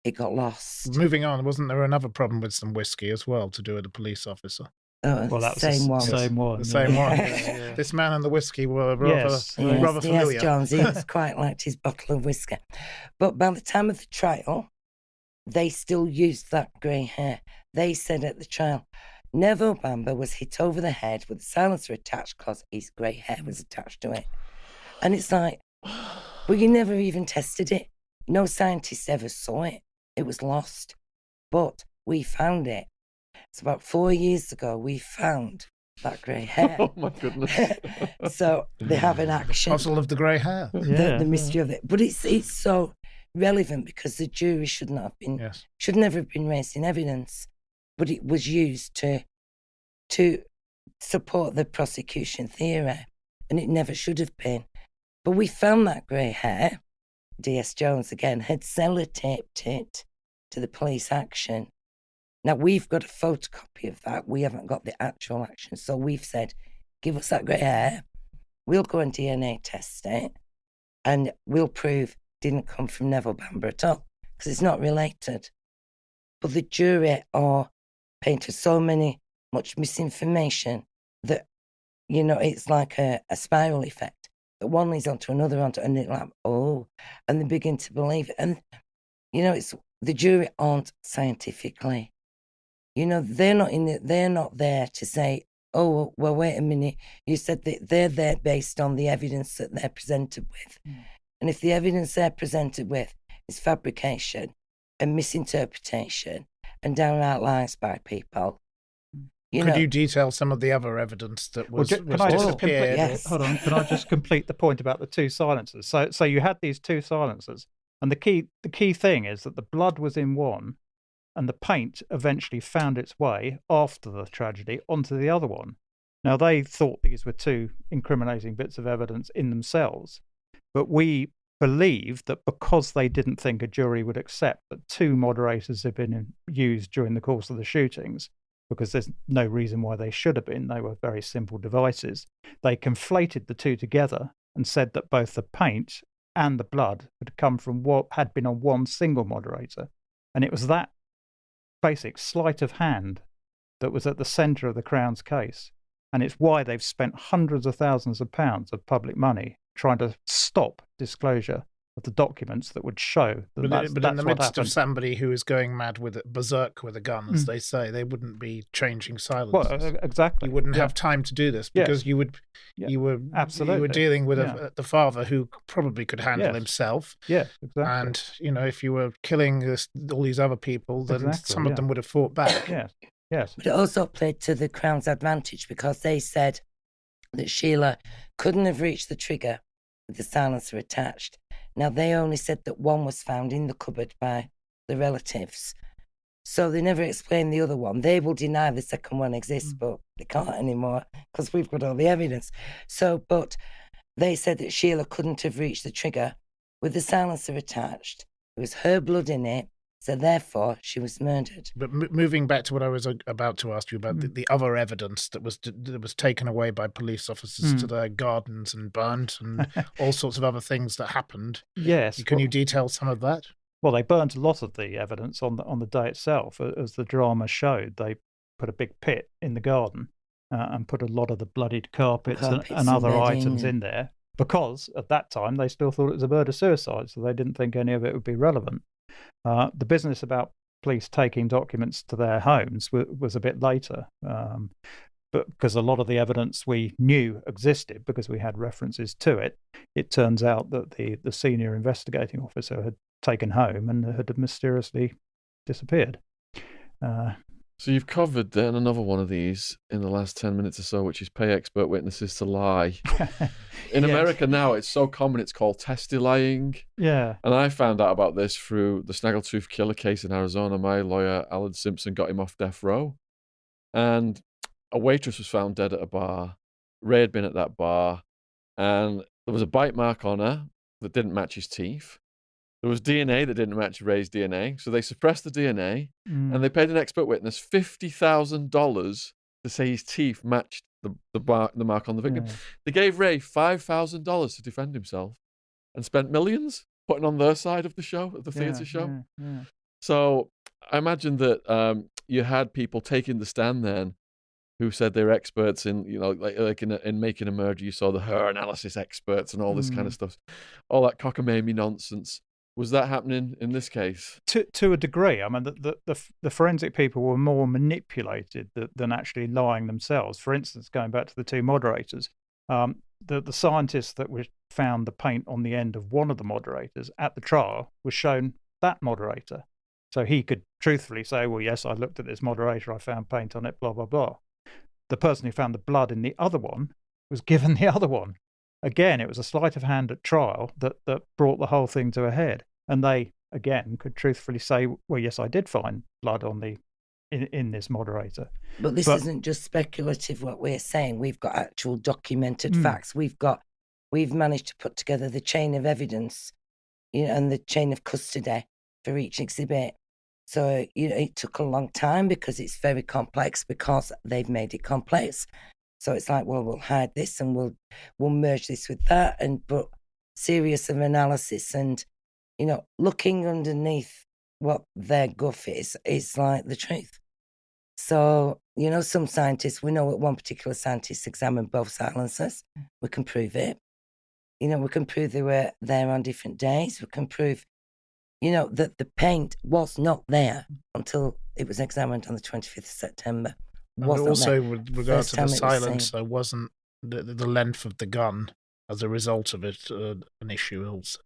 It got lost. Moving on, wasn't there another problem with some whiskey as well to do with a police officer? Oh, well, that was same one. Same one. The same one. Yeah. This man and the whiskey were rather familiar. Yes, Jones, he was quite liked his bottle of whiskey. But by the time of the trial, they still used that grey hair. They said at the trial, Neville Bamber was hit over the head with a silencer attached because his grey hair was attached to it. And it's like, well, you never even tested it. No scientist ever saw it. It was lost. But we found it. It's about 4 years ago we found that grey hair. Oh, my goodness. So they have an action. Puzzle of the grey hair. The mystery of it. But it's so relevant because the jury should never have been raised in evidence. But it was used to support the prosecution theory, and it never should have been. But we found that grey hair. D.S. Jones, again, had sellotaped it to the police action. Now, we've got a photocopy of that. We haven't got the actual action. So we've said, give us that grey hair. We'll go and DNA test it, and we'll prove it didn't come from Neville Bamber at all, because it's not related. But the jury are painted so much misinformation that, it's like a spiral effect. That one leads on to another, and they're like, oh, and they begin to believe it. And, it's the jury aren't scientifically, they're not there to say, oh, well, wait a minute, you said that they're there based on the evidence that they're presented with. And if the evidence they're presented with is fabrication and misinterpretation and downright lies by people, Could you detail some of the other evidence that was disappeared? Yes. Hold on, can I just complete the point about the two silencers? So you had these two silencers, and the key thing is that the blood was in one, and the paint eventually found its way after the tragedy onto the other one. Now, they thought these were two incriminating bits of evidence in themselves, but we believe that because they didn't think a jury would accept that two moderators had been used during the course of the shootings, because there's no reason why they should have been, they were very simple devices, they conflated the two together and said that both the paint and the blood had come from what had been on one single moderator. And it was that basic sleight of hand that was at the centre of the Crown's case. And it's why they've spent hundreds of thousands of pounds of public money trying to stop disclosure of the documents that would show that that's in the midst happened. of somebody who is going mad berserk with a gun, as they say, they wouldn't be changing silences. Well, exactly. You wouldn't have time to do this because you were dealing with the father who probably could handle himself. Yeah, exactly. And if you were killing all these other people, then some of them would have fought back. Yes. But it also played to the Crown's advantage because they said that Sheila couldn't have reached the trigger with the silencer attached. Now, they only said that one was found in the cupboard by the relatives. So they never explained the other one. They will deny the second one exists, but they can't anymore because we've got all the evidence. But they said that Sheila couldn't have reached the trigger with the silencer attached. It was her blood in it, So therefore, she was murdered. But moving back to what I was about to ask you about, the other evidence that was taken away by police officers to their gardens and burnt, and all sorts of other things that happened. Yes. Can you detail some of that? Well, they burnt a lot of the evidence on the day itself. As the drama showed, they put a big pit in the garden and put a lot of the bloodied carpets and other items in there, because at that time they still thought it was a murder-suicide, so they didn't think any of it would be relevant. The business about police taking documents to their homes was a bit later, but because a lot of the evidence we knew existed because we had references to it, it turns out that the senior investigating officer had taken home and had mysteriously disappeared. So you've covered then another one of these in the last 10 minutes or so, which is pay expert witnesses to lie. In America now, it's so common, it's called testifying. Yeah. And I found out about this through the Snaggletooth killer case in Arizona. My lawyer, Alan Simpson, got him off death row. And a waitress was found dead at a bar. Ray had been at that bar. And there was a bite mark on her that didn't match his teeth. There was DNA that didn't match Ray's DNA. So they suppressed the DNA and they paid an expert witness $50,000 to say his teeth matched the mark on the victim. Yeah. They gave Ray $5,000 to defend himself and spent millions putting on their side of the show, of the theatre show. Yeah. So I imagine that you had people taking the stand then who said they were experts in, like in making a murder. You saw the her analysis experts and all this kind of stuff, all that cockamamie nonsense. Was that happening in this case? To a degree. I mean, the forensic people were more manipulated than actually lying themselves. For instance, going back to the two moderators, the scientist that found the paint on the end of one of the moderators at the trial was shown that moderator. So he could truthfully say, well, yes, I looked at this moderator, I found paint on it, blah, blah, blah. The person who found the blood in the other one was given the other one. Again, it was a sleight of hand at trial that brought the whole thing to a head. And they, again, could truthfully say, well, yes, I did find blood on in this moderator. But this isn't just speculative, what we're saying. We've got actual documented facts. We've managed to put together the chain of evidence, and the chain of custody for each exhibit. So, it took a long time because it's very complex, because they've made it complex. So it's like, well, we'll hide this and we'll merge this with that, but serious of analysis and, looking underneath what their guff is like the truth. So, some scientists, we know that one particular scientist examined both silencers. We can prove it. We can prove they were there on different days. We can prove, that the paint was not there until it was examined on the 25th of September. And also, with regard to the silencer, wasn't the length of the gun as a result of it an issue also?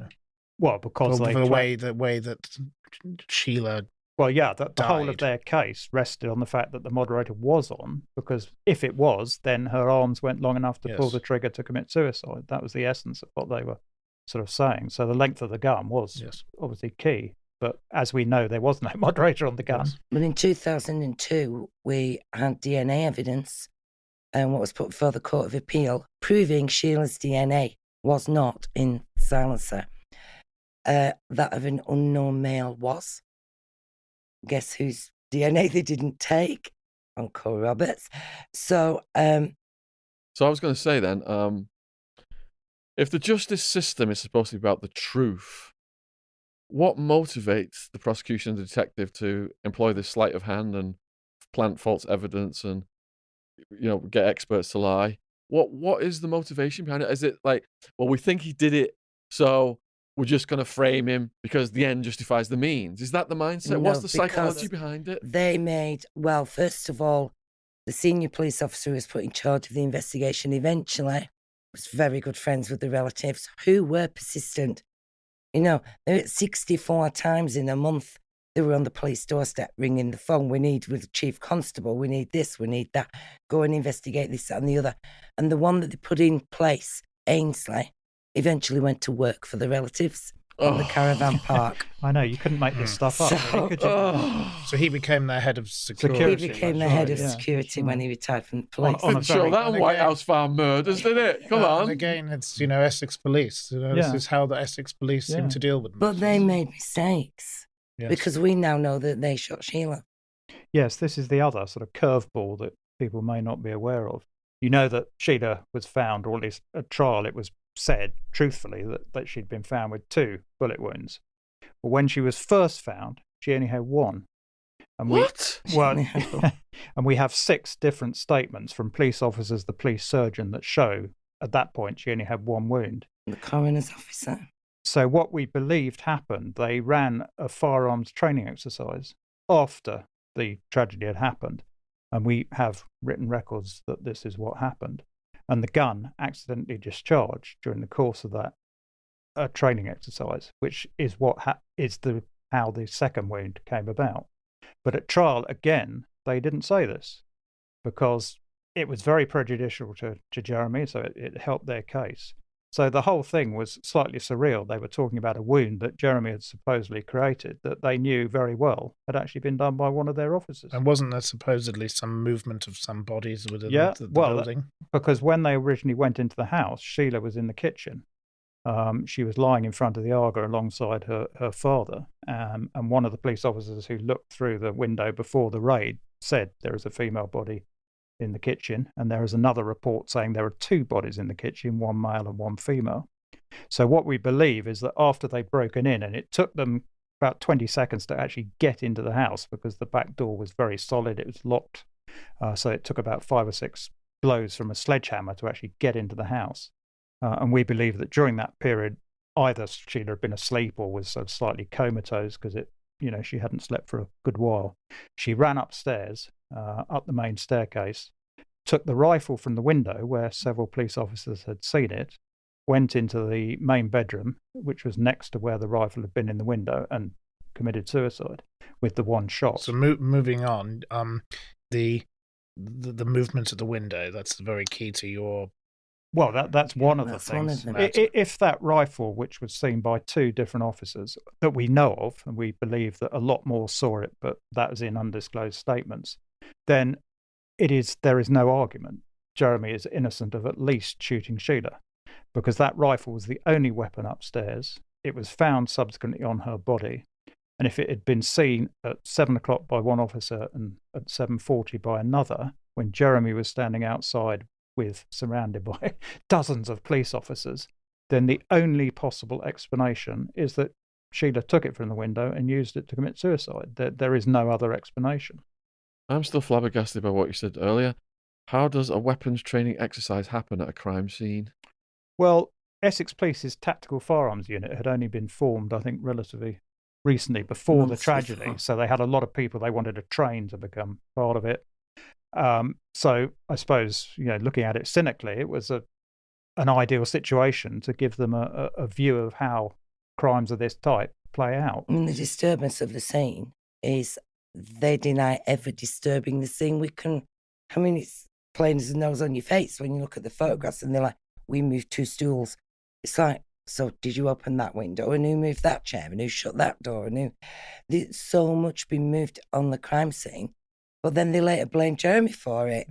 Well, because the way that Sheila. Well, yeah, the whole of their case rested on the fact that the moderator was on, because if it was, then her arms went long enough to pull the trigger to commit suicide. That was the essence of what they were sort of saying. So the length of the gun was obviously key. But as we know, there was no moderator on the gun. But in 2002, we had DNA evidence and what was put before the Court of Appeal proving Sheila's DNA was not in the silencer. That of an unknown male was. Guess whose DNA they didn't take? Uncle Roberts. So I was going to say then, if the justice system is supposed to be about the truth, what motivates the prosecution and the detective to employ this sleight of hand and plant false evidence and, get experts to lie? What is the motivation behind it? Is it like, well, we think he did it, so we're just going to frame him because the end justifies the means? Is that the mindset? No, what's the psychology behind it? They made, well, first of all, the senior police officer who was put in charge of the investigation eventually was very good friends with the relatives who were persistent. They were 64 times in a month. They were on the police doorstep ringing the phone. We need with the chief constable. We need this. We need that. Go and investigate this, that and the other. And the one that they put in place, Ainsley, eventually went to work for the relatives on the caravan park. I know, you couldn't make this stuff up. Really, could you? So he became their head of security. He became the head of security when he retired from the police. Didn't show that on White House Farm Murders, did it? Come on. And again, it's, Essex Police. This is how the Essex Police seem to deal with them. But they made mistakes. Yes. Because we now know that they shot Sheila. Yes, this is the other sort of curveball that people may not be aware of. You know that Sheila was found, or at least at trial it was said truthfully that she'd been found with 2 bullet wounds. But when she was first found, she only had 1. And What? And we have 6 different statements from police officers, the police surgeon, that show at that point she only had 1 wound. The coroner's officer. So what we believed happened, they ran a firearms training exercise after the tragedy had happened. And we have written records that this is what happened. And the gun accidentally discharged during the course of that training exercise, which is how the second wound came about. But at trial, again, they didn't say this because it was very prejudicial to Jeremy, so it helped their case. So the whole thing was slightly surreal. They were talking about a wound that Jeremy had supposedly created that they knew very well had actually been done by one of their officers. And wasn't there supposedly some movement of some bodies within the building? Because when they originally went into the house, Sheila was in the kitchen. She was lying in front of the Aga alongside her father. And one of the police officers who looked through the window before the raid said there is a female body in the kitchen. And there is another report saying there are 2 bodies in the kitchen, 1 male and 1 female. So what we believe is that after they'd broken in, and it took them about 20 seconds to actually get into the house because the back door was very solid, it was locked. So it took about 5 or 6 blows from a sledgehammer to actually get into the house. And we believe that during that period, either Sheila had been asleep or was sort of slightly comatose because she hadn't slept for a good while. She ran upstairs, up the main staircase, took the rifle from the window where several police officers had seen it, went into the main bedroom, which was next to where the rifle had been in the window, and committed suicide with the 1 shot. So moving on, the movement of the window, that's very key to your... Well, that's one of the things. If that rifle, which was seen by 2 different officers that we know of, and we believe that a lot more saw it, but that was in undisclosed statements, then there is no argument. Jeremy is innocent of at least shooting Sheila, because that rifle was the only weapon upstairs. It was found subsequently on her body. And if it had been seen at 7 o'clock by one officer and at 7:40 by another, when Jeremy was standing outside surrounded by dozens of police officers, then the only possible explanation is that Sheila took it from the window and used it to commit suicide. There is no other explanation. I'm still flabbergasted by what you said earlier. How does a weapons training exercise happen at a crime scene? Well, Essex Police's tactical firearms unit had only been formed, I think, relatively recently before the tragedy. So they had a lot of people they wanted to train to become part of it. So I suppose, looking at it cynically, it was an ideal situation to give them a view of how crimes of this type play out. I mean, the disturbance of the scene is they deny ever disturbing the scene. It's plain as the nose on your face when you look at the photographs and they're like, we moved 2 stools. It's like, so did you open that window? And who moved that chair? And who shut that door? And there's so much been moved on the crime scene. But then they later blame Jeremy for it.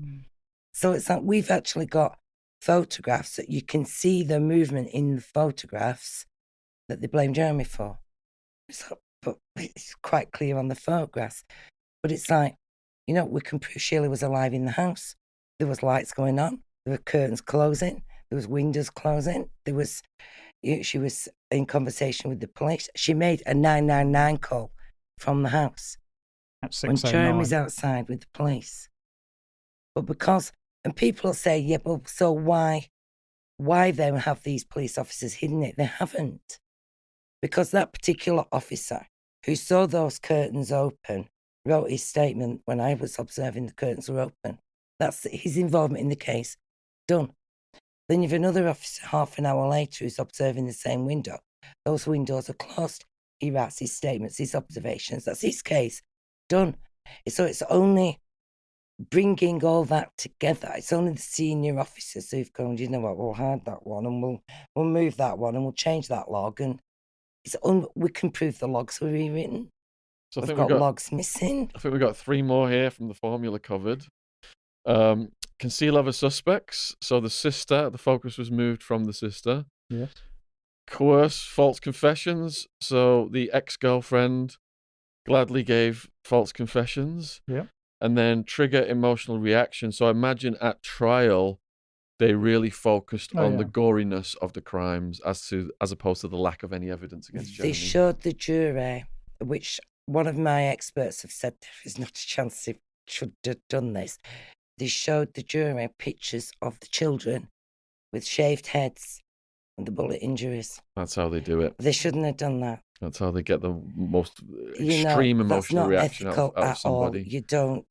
So it's like we've actually got photographs that you can see the movement in the photographs that they blame Jeremy for. But it's quite clear on the photographs. But it's like, we can prove Sheila was alive in the house. There was lights going on. There were curtains closing. There was windows closing. She was in conversation with the police. She made a 999 call from the house. When Jeremy's outside with the police. But and people will say, yeah, but so why then have these police officers hidden it? They haven't. Because that particular officer who saw those curtains open wrote his statement when I was observing the curtains were open. That's his involvement in the case. Done. Then you've another officer half an hour later who's observing the same window. Those windows are closed. He writes his statements, his observations. That's his case. Done. So it's only bringing all that together. It's only the senior officers who've gone, you know what, we'll hide that one and we'll move that one and we'll change that log. And we can prove the logs were rewritten. So we've got logs missing. I think we've got 3 more here from the formula covered. Conceal other suspects. So the focus was moved from the sister. Yes. Coerce false confessions. So the ex-girlfriend gladly gave false confessions. Yeah. And then trigger emotional reaction. So I imagine at trial, they really focused on the goriness of the crimes as opposed to the lack of any evidence against Jeremy. They showed the jury, which one of my experts have said there is not a chance they should have done this. They showed the jury pictures of the children with shaved heads and the bullet injuries. That's how they do it. They shouldn't have done that. That's how they get the most extreme emotional reaction out of somebody. You don't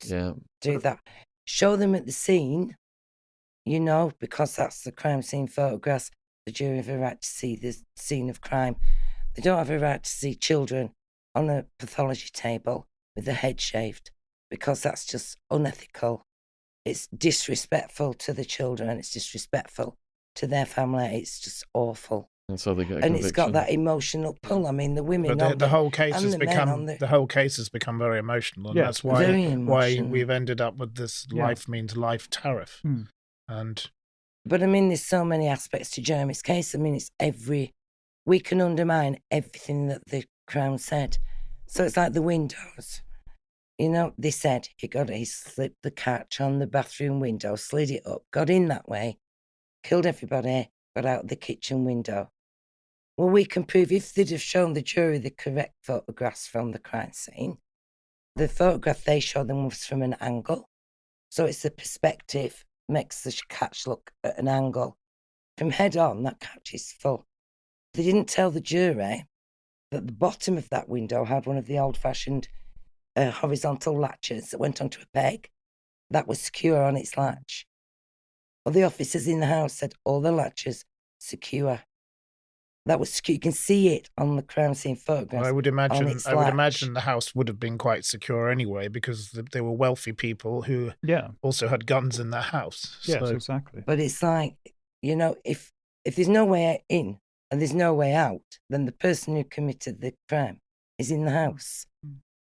do that. Show them at the scene, because that's the crime scene photographs. The jury have a right to see the scene of crime. They don't have a right to see children on a pathology table with their head shaved, because that's just unethical. It's disrespectful to the children. It's disrespectful to their family. It's just awful. And so they get and it's got that emotional pull. I mean, the women. But the whole case has become very emotional, and that's why we've ended up with this life means life tariff. But I mean, there's so many aspects to Jeremy's case. I mean, we can undermine everything that the Crown said. So it's like the windows. They said he slipped the catch on the bathroom window, slid it up, got in that way, killed everybody, got out the kitchen window. Well, we can prove, if they'd have shown the jury the correct photographs from the crime scene, the photograph they showed them was from an angle. So it's the perspective, makes the catch look at an angle. From head on, that catch is full. They didn't tell the jury that the bottom of that window had one of the old-fashioned horizontal latches that went onto a peg that was secure on its latch. Well, the officers in the house said all the latches secure. That was secure. You can see it on the crime scene photographs. I would imagine the house would have been quite secure anyway, because they were wealthy people who also had guns in their house. Yes, exactly. But it's like, if there's no way in and there's no way out, then the person who committed the crime is in the house.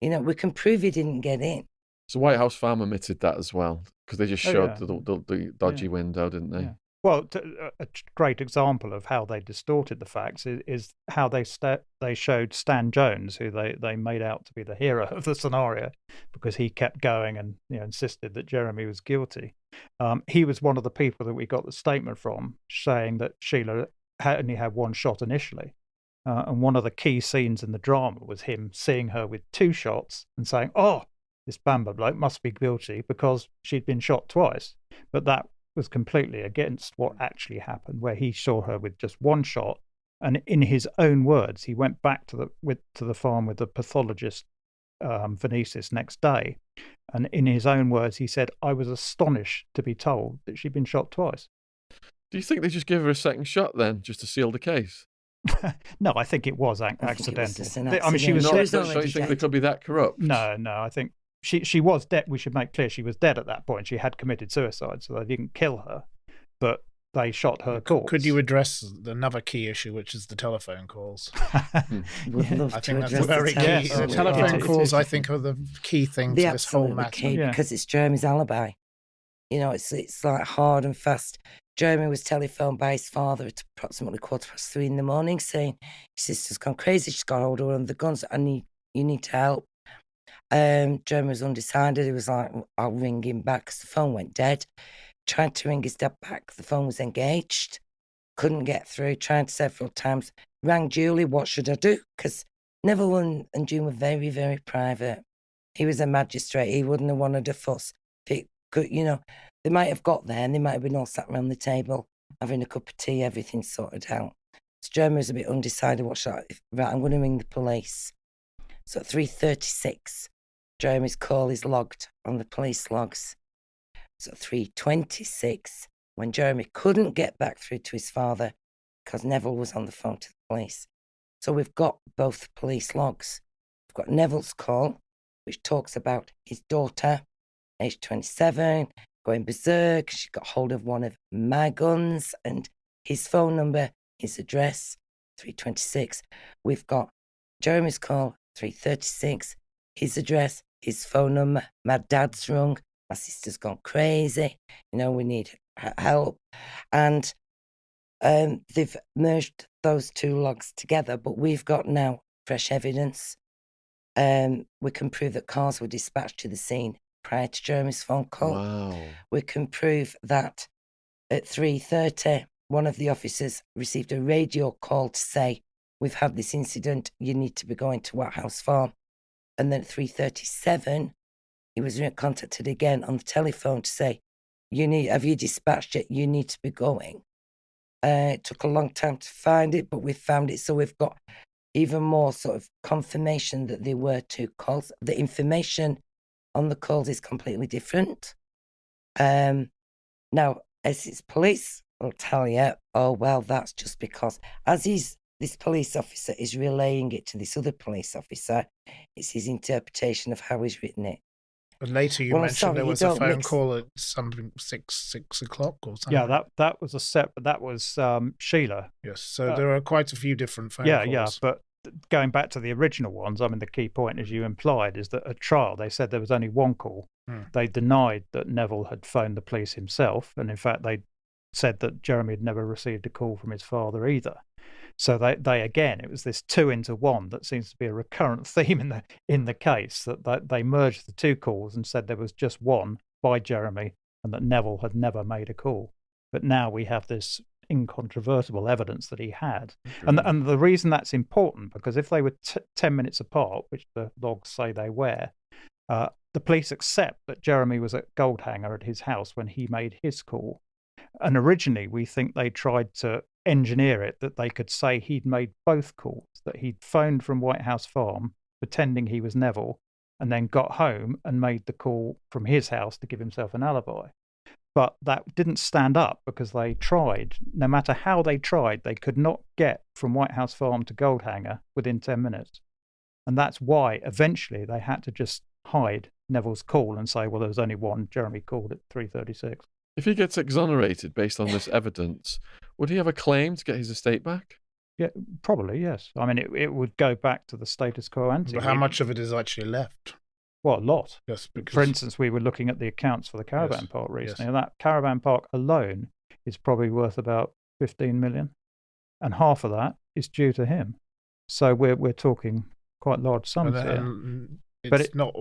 We can prove he didn't get in. So White House Farm admitted that as well, because they just showed the dodgy window, didn't they? Yeah. Well, a great example of how they distorted the facts is how they showed Stan Jones, who they made out to be the hero of the scenario, because he kept going and insisted that Jeremy was guilty. He was one of the people that we got the statement from, saying that Sheila only had one shot initially. And one of the key scenes in the drama was him seeing her with two shots and saying, "Oh, this Bamber bloke must be guilty because she'd been shot twice." But that was completely against what actually happened, where he saw her with just one shot. And in his own words, he went back to the farm with the pathologist Venesis next day. And in his own words, he said, "I was astonished to be told that she'd been shot twice." Do you think they just gave her a second shot then, just to seal the case? No, I think it was accidental. I mean, she was dead. So you think they could be that corrupt? No, I think she was dead. We should make clear she was dead at that point. She had committed suicide, so they didn't kill her, but they shot her corpse. Could you address another key issue, which is the telephone calls? I think that's a very key. The telephone calls, I think, are the key thing to this whole matter. Key, because it's Jeremy's alibi. It's like hard and fast. Jeremy was telephoned by his father at approximately 3:15 in the morning, saying his sister's gone crazy. She's got hold of one of the guns. You need to help. Jeremy was undecided. He was like, "I'll ring him back," because the phone went dead. Tried to ring his dad back. The phone was engaged. Couldn't get through. Tried several times. Rang Julie. What should I do? Because Neville and June were very, very private. He was a magistrate. He wouldn't have wanted a fuss. If it could, they might have got there and they might have been all sat around the table having a cup of tea, everything sorted out. So Jeremy was a bit undecided. Right, I'm going to ring the police. So at 3:36, Jeremy's call is logged on the police logs. So at 3:26, when Jeremy couldn't get back through to his father because Neville was on the phone to the police. So we've got both the police logs. We've got Neville's call, which talks about his daughter, aged 27, going berserk. She got hold of one of my guns, and his phone number, his address, 3:26. We've got Jeremy's call, 3:36, his address, his phone number. My dad's rung. My sister's gone crazy. We need help. And they've merged those two logs together, but we've got now fresh evidence. We can prove that cars were dispatched to the scene prior to Jeremy's phone call. Wow. We can prove that at 3:30, one of the officers received a radio call to say, we've had this incident, you need to be going to Whitehouse Farm. And then at 3:37, he was contacted again on the telephone to say, have you dispatched it? You need to be going. It took a long time to find it, but we found it. So we've got even more sort of confirmation that there were 2 calls. The information on the calls is completely different. Now, as it's police will tell you, oh, well, that's just because, this police officer is relaying it to this other police officer, it's his interpretation of how he's written it. But later you mentioned there was a phone call at something 6 o'clock or something. Yeah, that was that was Sheila. Yes, so there are quite a few different phone calls. Yeah, but going back to the original ones, I mean, the key point, as you implied, is that at trial they said there was only 1 call. They denied that Neville had phoned the police himself, and in fact they said that Jeremy had never received a call from his father either. So they again, it was this 2 into 1 that seems to be a recurrent theme in the case, that they merged the 2 calls and said there was just 1 by Jeremy and that Neville had never made a call. But now we have this incontrovertible evidence that he had. And the reason that's important, because if they were 10 minutes apart, which the logs say they were, the police accept that Jeremy was at Goldhanger at his house when he made his call. And originally we think they tried to engineer it that they could say he'd made both calls, that he'd phoned from Whitehouse Farm pretending he was Neville and then got home and made the call from his house to give himself an alibi. But that didn't stand up because they tried. No matter how they tried, they could not get from Whitehouse Farm to Goldhanger within 10 minutes. And that's why eventually they had to just hide Neville's call and say, well, there was only 1. Jeremy called at 3:36. If he gets exonerated based on this evidence, would he have a claim to get his estate back? Yeah, probably, yes. I mean, it would go back to the status quo ante. But how much of it is actually left? Well, a lot. Yes, because... For instance, we were looking at the accounts for the caravan park recently, and that caravan park alone is probably worth about 15 million, and half of that is due to him. So we're talking quite large sums here. It's not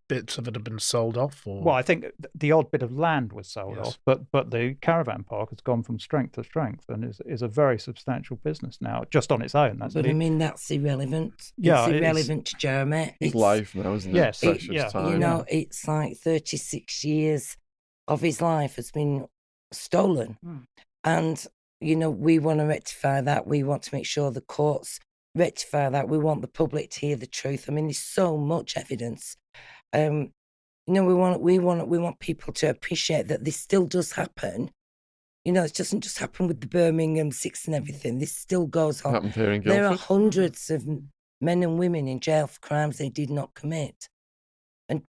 bits of it have been sold off? Or... Well, I think the odd bit of land was sold off, but the caravan park has gone from strength to strength and is a very substantial business now, just on its own. I mean, that's irrelevant. Yeah, it's irrelevant to Jeremy. It's life now, isn't it? Yes. Time. You know, it's like 36 years of his life has been stolen. And, you know, we want to rectify that. We want to make sure the courts rectify that. We want the public to hear the truth. I mean, there's so much evidence. You know, we want people to appreciate that this still does happen. You know, it doesn't just happen with the Birmingham 6 and everything. This still goes on. Happened here in Guildford. There are hundreds of men and women in jail for crimes they did not commit.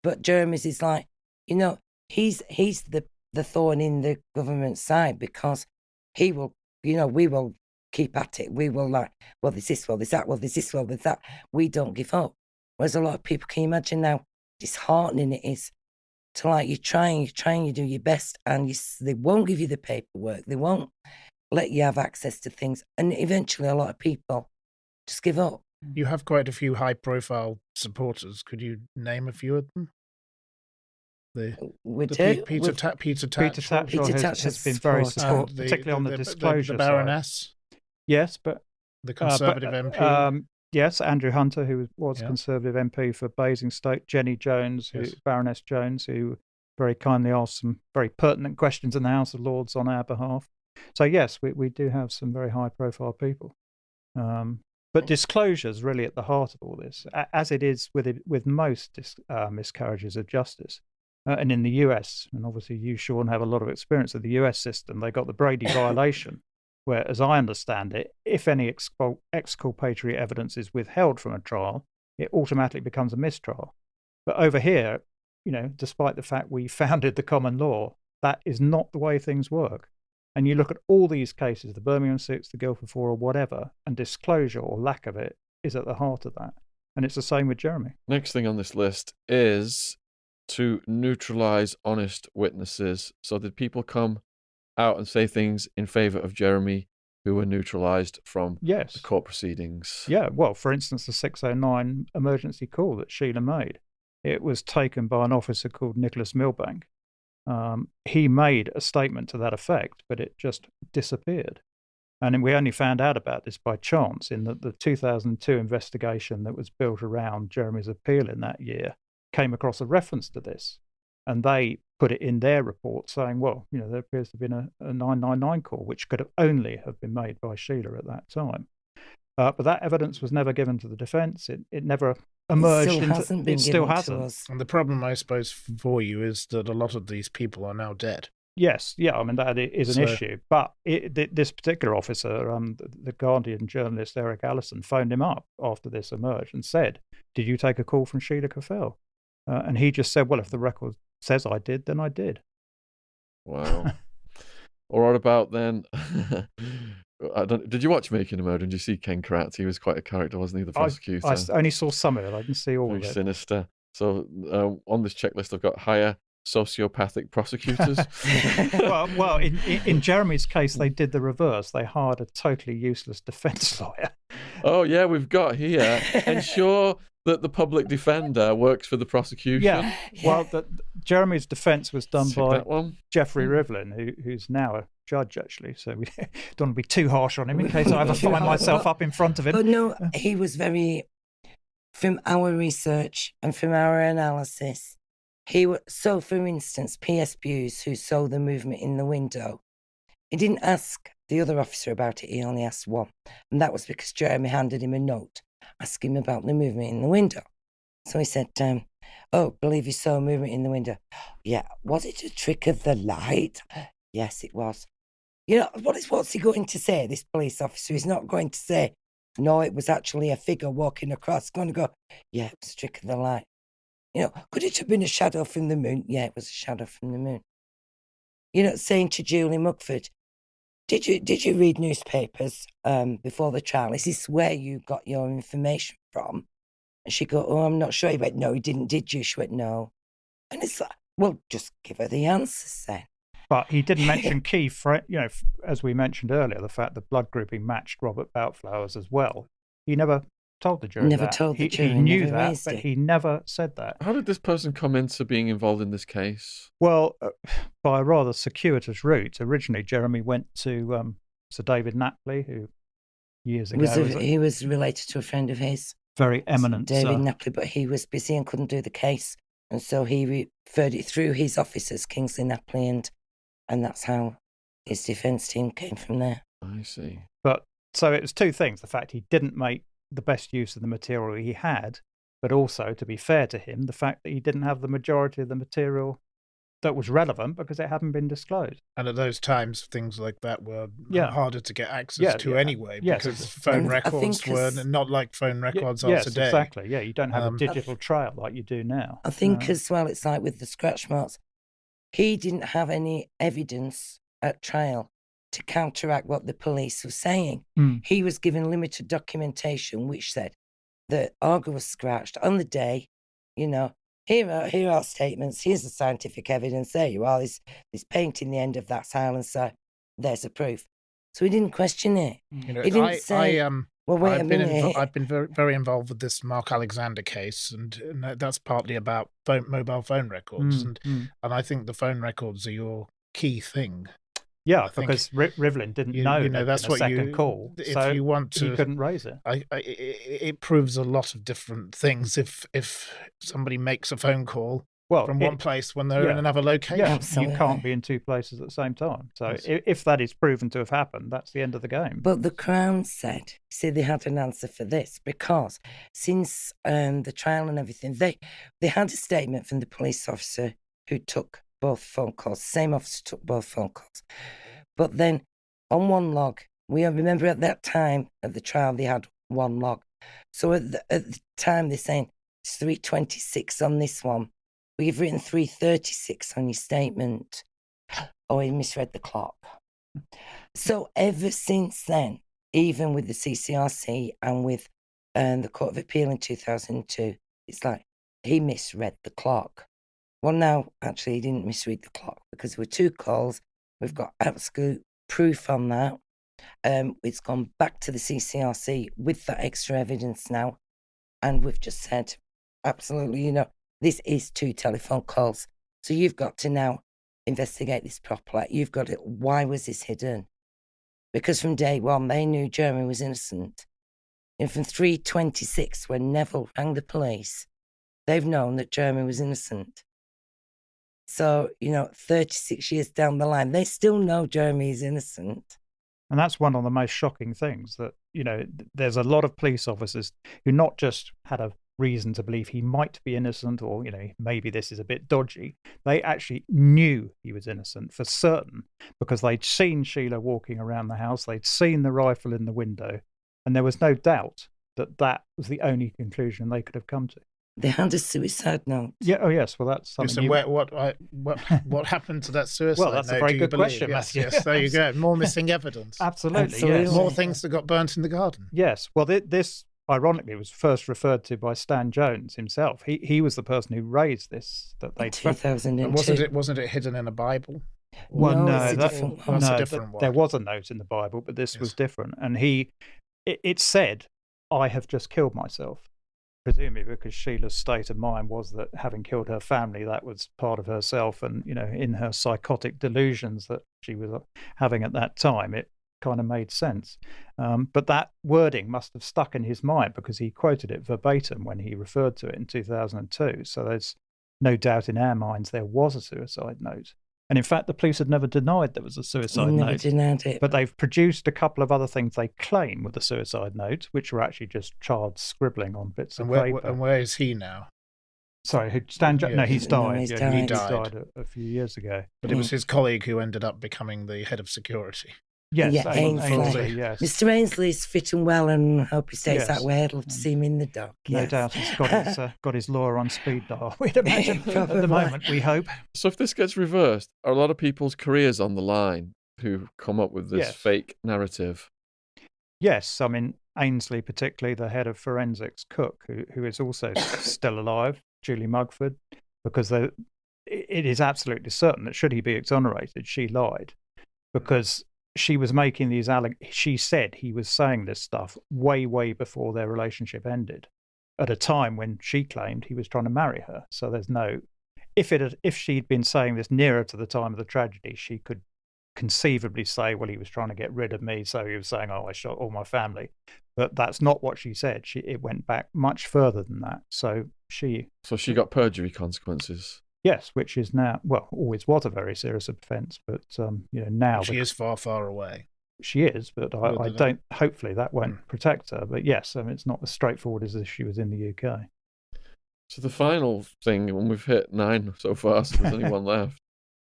But Jeremy's is like, you know, he's the thorn in the government's side because he will, you know, we will keep at it. We will like, well, there's this, well, there's that, well, there's this, well, there's that. We don't give up. Whereas a lot of people, can you imagine how disheartening it is to like, you're trying, you do your best and they won't give you the paperwork. They won't let you have access to things. And eventually a lot of people just give up. You have quite a few high-profile supporters. Could you name a few of them? Peter Tatchell has been very supportive, particularly on the disclosure the Baroness. side. Yes, but the Conservative MP. Yes, Andrew Hunter, who was Conservative MP for Basingstoke, Jenny Jones, Baroness Jones, who very kindly asked some very pertinent questions in the House of Lords on our behalf. So yes, we do have some very high-profile people. But disclosure is really at the heart of all this, as it is with most miscarriages of justice. And in the US, and obviously you, Shaun, have a lot of experience of the US system, they got the Brady violation, where, as I understand it, if any exculpatory evidence is withheld from a trial, it automatically becomes a mistrial. But over here, you know, despite the fact we founded the common law, that is not the way things work. And you look at all these cases, the Birmingham 6, the Guildford 4 or whatever, and disclosure or lack of it is at the heart of that. And it's the same with Jeremy. Next thing on this list is to neutralise honest witnesses. So did people come out and say things in favour of Jeremy who were neutralised from Yes. the court proceedings. Yeah, well, for instance, the 609 emergency call that Sheila made, it was taken by an officer called Nicholas Milbank. He made a statement to that effect, but it just disappeared. And we only found out about this by chance in that the 2002 investigation that was built around Jeremy's appeal in that year came across a reference to this. And they put it in their report saying, well, there appears to have been a 999 call, which could only have been made by Sheila at that time. But that evidence was never given to the defence. It never emerged. It still hasn't. To us. And the problem, I suppose, for you is that a lot of these people are now dead. Yes, yeah, I mean, that is an issue. But this particular officer, the Guardian journalist Eric Allison, phoned him up after this emerged and said, did you take a call from Sheila Caffell? And he just said, well, if the record says I did, then I did. Wow. All right, about then. Did you watch Making a Murder? Did you see Ken Kratz? He was quite a character, wasn't he, the prosecutor? I only saw some of it. I didn't see all Very of it. sinister. So on this checklist, I've got hire sociopathic prosecutors. well, in Jeremy's case, they did the reverse. They hired a totally useless defence lawyer. Oh, yeah, we've got here, ensure that the public defender works for the prosecution. Yeah, well, Jeremy's defence was done by Jeffrey Mm. Rivlin, who's now a judge, actually. So we don't want to be too harsh on him in case I ever find myself up in front of him. But no, he was very, from our research and from our analysis, so for instance, P.S. Buse, who saw the movement in the window, he didn't ask the other officer about it, he only asked one. And that was because Jeremy handed him a note asking him about the movement in the window. So he said, believe you saw a movement in the window. Yeah, was it a trick of the light? Yes, it was. What's he going to say, this police officer? He's not going to say, no, it was actually a figure walking across. He's going to go, yeah, it was a trick of the light. Could it have been a shadow from the moon? Yeah, it was a shadow from the moon. Saying to Julie Mugford, did you read newspapers before the trial? Is this where you got your information from? And she go, oh, I'm not sure. He went, no, he didn't, did you? She went, no. And it's like, well, just give her the answers then. But he didn't mention key, as we mentioned earlier, the fact that blood grouping matched Robert Boutflowers as well. He never told the jury never that. told the jury. He knew that, but he never said that. How did this person come into being involved in this case? Well, by a rather circuitous route. Originally, Jeremy went to Sir David Napley, who years ago he was related to a friend of his. Very eminent. David Napley, but he was busy and couldn't do the case. And so he referred it through his officers, Kingsley Napley, and that's how his defence team came from there. I see. But so it was two things. The fact he didn't make the best use of the material he had, but also, to be fair to him, the fact that he didn't have the majority of the material that was relevant because it hadn't been disclosed. And at those times, things like that were harder to get access to anyway, because phone records were not like phone records are today. Yes, exactly. Yeah, you don't have a digital trail like you do now. I think as well, it's like with the scratch marks, he didn't have any evidence at trial to counteract what the police were saying. He was given limited documentation which said that Arga was scratched on the day, here are statements, here's the scientific evidence, there you are, this paint in the end of that silencer, there's a proof. So he didn't question it. He didn't say, well, wait a minute. I've been very, very involved with this Mark Alexander case, and that's partly about mobile phone records. And I think the phone records are your key thing. Yeah, because Rivlin didn't know that's what second call. If you want to, he couldn't raise it. It proves a lot of different things. If somebody makes a phone call from one place when they're in another location, you can't be in two places at the same time. So if that is proven to have happened, that's the end of the game. But the Crown said they had an answer for this because since the trial and everything, they had a statement from the police officer who took both phone calls. The same officer took both phone calls. But then on one log, we remember at that time of the trial, they had one log. So at the time, they're saying it's 3:26 on this one. We've written 3:36 on your statement. Oh, he misread the clock. So ever since then, even with the CCRC and with the Court of Appeal in 2002, it's like he misread the clock. Well, now, actually, he didn't misread the clock because there were two calls. We've got absolute proof on that. It's gone back to the CCRC with that extra evidence now. And we've just said, absolutely, this is 2 telephone calls. So you've got to now investigate this properly. You've got to, why was this hidden? Because from day one, they knew Jeremy was innocent. And from 3:26, when Neville rang the police, they've known that Jeremy was innocent. So, 36 years down the line, they still know Jeremy is innocent. And that's one of the most shocking things that, there's a lot of police officers who not just had a reason to believe he might be innocent or, maybe this is a bit dodgy. They actually knew he was innocent for certain because they'd seen Sheila walking around the house. They'd seen the rifle in the window. And there was no doubt that that was the only conclusion they could have come to. They had a suicide note. Yeah. Oh, yes. Well, that's something. So what happened to that suicide note? Well, that's a very good question, Yes, Matthew. yes, there you go. More missing evidence. Absolutely. Yes. More things that got burnt in the garden. Yes. Well, this ironically was first referred to by Stan Jones himself. He was the person who raised this. That they 2002. Wasn't it hidden in a Bible? Well, No, it's a different one. That's a different one. There was a note in the Bible, but this was different. And it said, "I have just killed myself." Presumably because Sheila's state of mind was that having killed her family, that was part of herself. And, in her psychotic delusions that she was having at that time, it kind of made sense. But that wording must have stuck in his mind because he quoted it verbatim when he referred to it in 2002. So there's no doubt in our minds there was a suicide note. And in fact, the police had never denied there was a suicide note. Never denied it. But they've produced a couple of other things they claim with the suicide note, which were actually just child scribbling on bits of paper. And where is he now? Sorry, Stan Jones? No, he's died. No, he's Yeah, died. he died a few years ago. But it was his colleague who ended up becoming the head of security. Yes, Yeah, Ainsley. yes. Mr. Ainsley's fit and well, and hope he stays that way. I'd love to see him in the dock. No yes. doubt he's got his lawyer on speed dial, we'd imagine, at the moment, we hope. So if this gets reversed, are a lot of people's careers on the line who come up with this fake narrative? Yes, I mean, Ainsley, particularly the head of forensics, Cook, who is also still alive, Julie Mugford, because it is absolutely certain that should he be exonerated, she lied. Because she was making these she said he was saying this stuff way, way before their relationship ended, at a time when she claimed he was trying to marry her. So there's no... If she'd been saying this nearer to the time of the tragedy, she could conceivably say, well, he was trying to get rid of me, so he was saying, I shot all my family. But that's not what she said. It went back much further than that. So she got perjury consequences. Yes, which is now, well, always was a very serious offence, but now she is far, far away. She is, but I don't. Hopefully, that won't protect her. But yes, I mean, it's not as straightforward as if she was in the UK. So the final thing, when we've hit 9 so far, so there's only one left,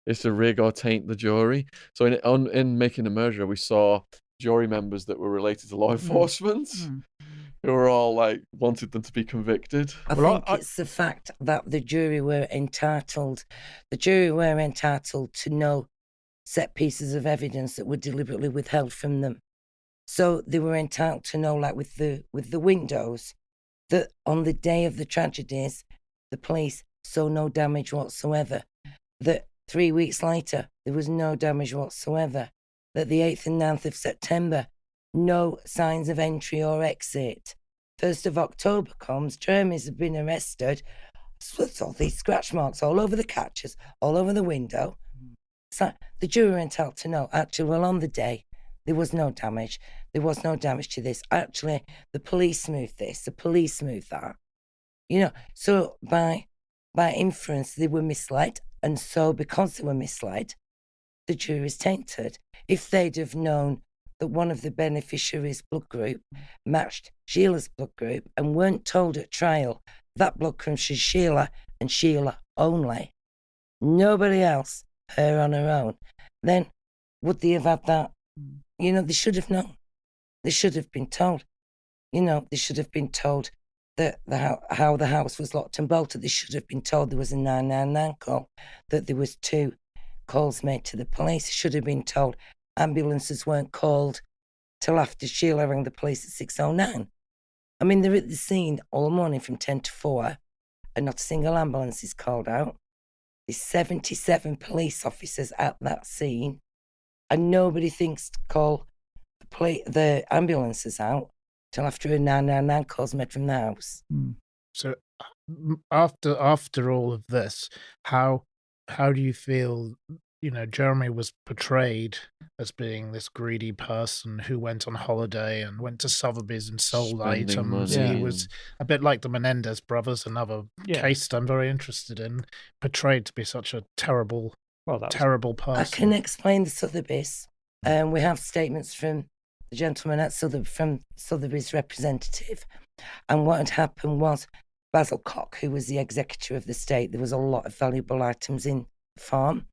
is to rig or taint the jury. So in Making a Murderer, we saw jury members that were related to law enforcement. Who were all wanted them to be convicted. I think it's the fact that the jury were entitled to know set pieces of evidence that were deliberately withheld from them. So they were entitled to know, like with the windows, that on the day of the tragedies, the police saw no damage whatsoever. That 3 weeks later, there was no damage whatsoever. That the 8th and 9th of September, no signs of entry or exit. 1st of October comes, Jeremy's been arrested. So all these scratch marks all over the catches, all over the window. So the jury were entitled to know, actually, well, on the day, there was no damage. There was no damage to this. Actually, the police moved this, the police moved that. So by inference, they were misled. And so because they were misled, the jury is tainted. If they'd have known that one of the beneficiaries' blood group matched Sheila's blood group and weren't told at trial that blood comes from Sheila and Sheila only, nobody else, her on her own, then would they have had that? They should have known. They should have been told. They should have been told that how the house was locked and bolted. They should have been told there was a 999 call, that there was 2 calls made to the police. They should have been told ambulances weren't called till after Sheila rang the police at 6:09. I mean, they're at the scene all morning from 10 to 4, and not a single ambulance is called out. There's 77 police officers at that scene, and nobody thinks to call the the ambulances out till after a 999 call's made from the house. So after all of this, how do you feel? Jeremy was portrayed as being this greedy person who went on holiday and went to Sotheby's and sold Spending items. money. He was a bit like the Menendez brothers, another case that I'm very interested in, portrayed to be such a terrible person. I can explain the Sotheby's. We have statements from the gentleman at from Sotheby's representative. And what had happened was Basil Cock, who was the executor of the estate, there was a lot of valuable items in the farm.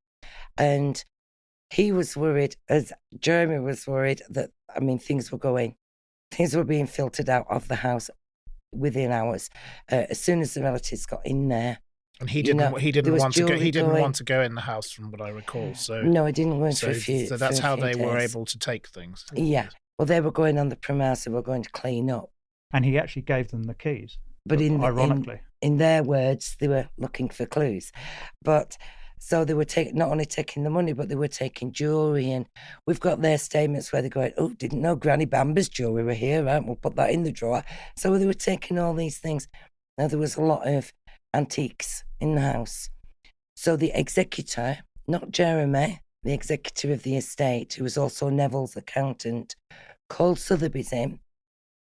And he was worried, as Jeremy was worried, that, things were being filtered out of the house within hours. As soon as the relatives got in there. And he didn't want to go in the house, from what I recall. So no, he didn't go in for a few. So that's how they days. were able to take things. Yeah. Well, they were going on the premise, they were going to clean up. And he actually gave them the keys. But ironically, in their words, they were looking for clues. But so they were not only taking the money, but they were taking jewellery. And we've got their statements where they're going, "Oh, didn't know Granny Bamber's jewellery were here, right? We'll put that in the drawer." So they were taking all these things. Now, there was a lot of antiques in the house. So the executor, not Jeremy, the executor of the estate, who was also Neville's accountant, called Sotheby's in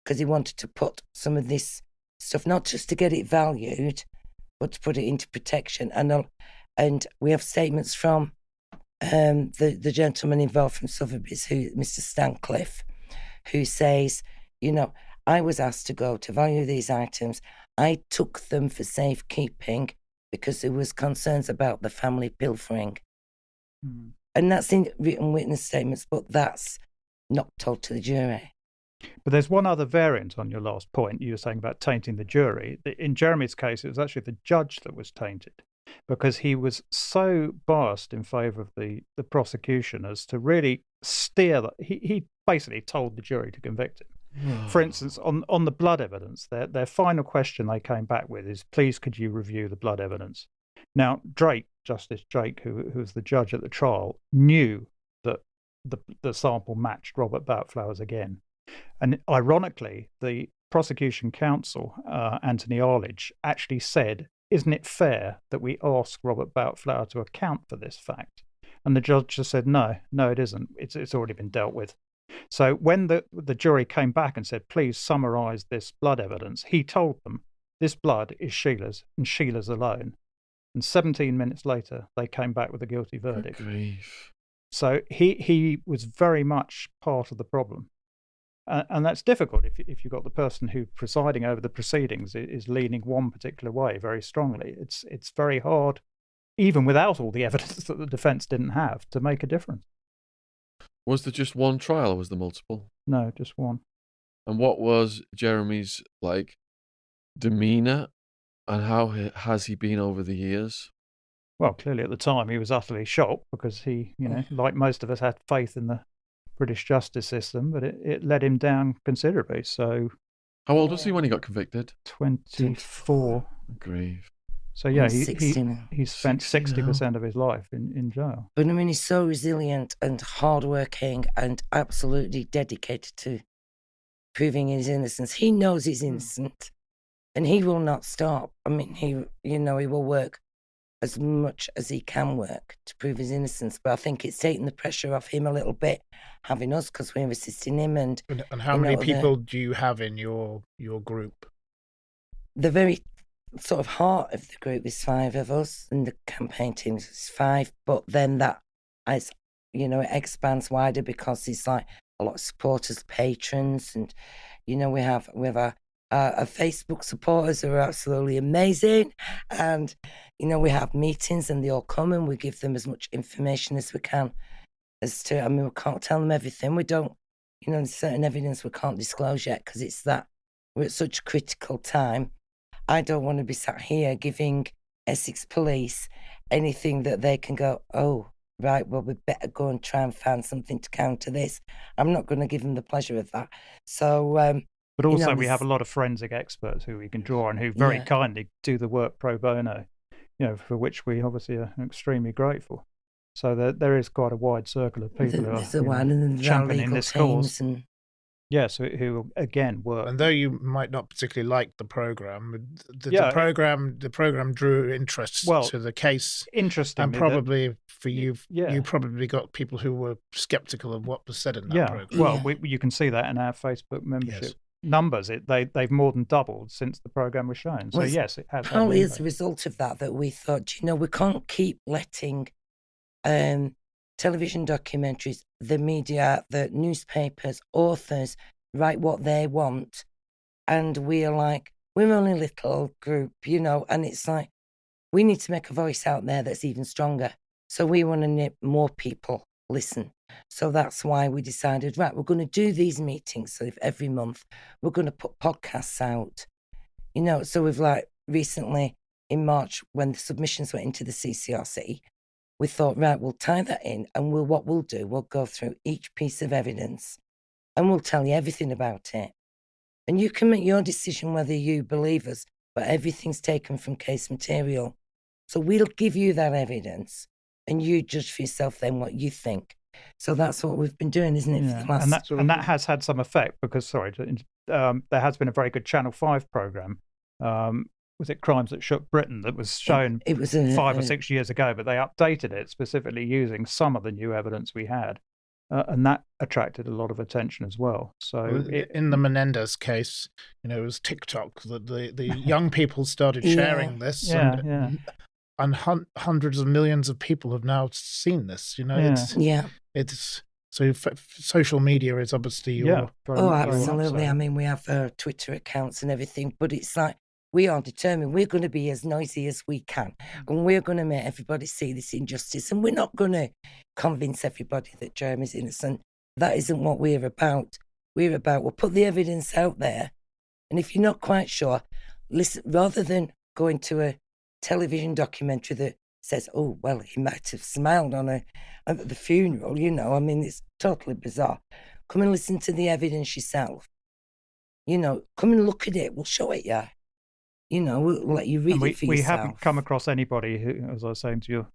because he wanted to put some of this stuff, not just to get it valued, but to put it into protection. And we have statements from the gentleman involved from Sotheby's, Mr. Stancliffe, who says, I was asked to go to value these items. I took them for safekeeping because there was concerns about the family pilfering. And that's in written witness statements, but that's not told to the jury. But there's one other variant on your last point. You were saying about tainting the jury. In Jeremy's case, it was actually the judge that was tainted because he was so biased in favour of the prosecution as to really steer that. He basically told the jury to convict him. For instance, on the blood evidence, their final question they came back with is, please could you review the blood evidence? Now, Justice Drake, who was the judge at the trial, knew that the sample matched Robert Boutflowers again. And ironically, the prosecution counsel, Anthony Arledge, actually said, isn't it fair that we ask Robert Boutflower to account for this fact? And the judge just said, no, it isn't. It's already been dealt with. So when the jury came back and said, please summarise this blood evidence, he told them, this blood is Sheila's and Sheila's alone. And 17 minutes later, they came back with a guilty verdict. So he was very much part of the problem. And that's difficult if you've got the person who presiding over the proceedings is leaning one particular way very strongly. It's very hard, even without all the evidence that the defence didn't have, to make a difference. Was there just one trial, or was there multiple? No, just one. And what was Jeremy's demeanour, and how has he been over the years? Well, clearly at the time he was utterly shocked because he, like most of us, had faith in the British justice system, but it let him down considerably. So, how old was he when he got convicted? 24. Grief. So yeah, he spent 60% of his life in jail. But he's so resilient and hardworking and absolutely dedicated to proving his innocence. He knows he's innocent, and he will not stop. He will work as much as he can work to prove his innocence. But I think it's taking the pressure off him a little bit, having us, because we're assisting him. And how many people do you have in your group? The very sort of heart of the group is 5 of us, and the campaign team is 5. But then that, as it expands wider because it's like a lot of supporters, patrons, and we have our Facebook supporters who are absolutely amazing, and we have meetings and they all come and we give them as much information as we can as to, we can't tell them everything. We don't, there's certain evidence we can't disclose yet because it's that we're at such a critical time. I don't want to be sat here giving Essex Police anything that they can go, oh, right, well, we better go and try and find something to counter this. I'm not going to give them the pleasure of that. So, but also we have a lot of forensic experts who we can draw on who very kindly do the work pro bono, for which we obviously are extremely grateful. So there is quite a wide circle of people who There's are a one, and then there are championing legal this cause. teams and Yes, who again work. And though you might not particularly like the program, Yeah, the program drew interest to the case. Interestingly, And probably for you, yeah. you probably got people who were skeptical of what was said in that program. Well, you can see that in our Facebook membership numbers. They've more than doubled since the program was shown. So yes, it has. Probably as a result of that we thought, we can't keep letting television documentaries, the media, the newspapers, authors write what they want, and we're only a little group, and it's like we need to make a voice out there that's even stronger. So we want to make more people listen. So that's why we decided, right, we're going to do these meetings. So if every month we're going to put podcasts out, so we've recently in March when the submissions went into the CCRC, we thought, right, we'll tie that in, and we'll go through each piece of evidence and we'll tell you everything about it. And you can make your decision whether you believe us, but everything's taken from case material. So we'll give you that evidence and you judge for yourself then what you think. So that's what we've been doing, isn't it? Yeah. For the last... And that has had some effect because, there has been a very good Channel 5 programme. Was it Crimes That Shook Britain that was shown it was 5 or 6 years ago, but they updated it specifically using some of the new evidence we had. And that attracted a lot of attention as well. So in the Menendez case, it was TikTok that the young people started sharing this. And hundreds of millions of people have now seen this. It's so social media is obviously your... absolutely. I mean, we have Twitter accounts and everything, but it's like, we are determined we're going to be as noisy as we can, and we're going to make everybody see this injustice, and we're not going to convince everybody that Jeremy's innocent. That isn't what we're about. We'll put the evidence out there, and if you're not quite sure, listen, rather than going to a television documentary that says, oh, well, he might have smiled at the funeral, I mean, it's totally bizarre. Come and listen to the evidence yourself. Come and look at it. We'll show it you. We'll let you read it for yourself. We haven't come across anybody who, as I was saying to your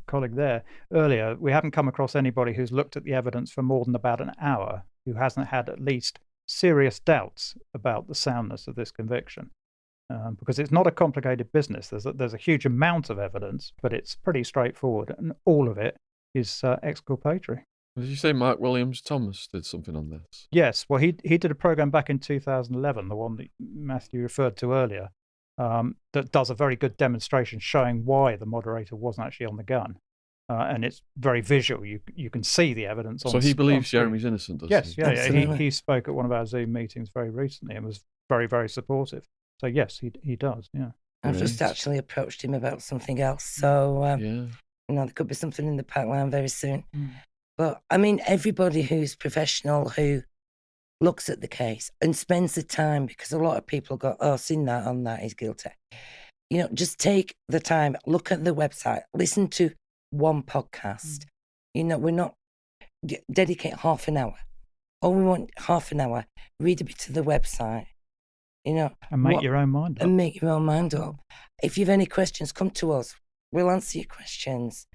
colleague there earlier, we haven't come across anybody who's looked at the evidence for more than about an hour who hasn't had at least serious doubts about the soundness of this conviction. Because it's not a complicated business. There's a huge amount of evidence, but it's pretty straightforward, and all of it is exculpatory. Did you say Mark Williams Thomas did something on this? Yes. Well, he did a program back in 2011, the one that Matthew referred to earlier. That does a very good demonstration showing why the moderator wasn't actually on the gun. And it's very visual. You can see the evidence on. So he believes Jeremy's innocent, does he? Yes, he spoke at one of our Zoom meetings very recently and was very, very supportive. So yes, he does, yeah. I've just actually approached him about something else. So, there could be something in the pipeline very soon. But, I mean, everybody who's professional, who looks at the case and spends the time, because a lot of people go, oh, seen that on that, he's guilty. Just take the time, look at the website, listen to one podcast. We're not, dedicate half an hour. All we want half an hour, read a bit of the website, and make your own mind up. And make your own mind up. If you've any questions, come to us. We'll answer your questions.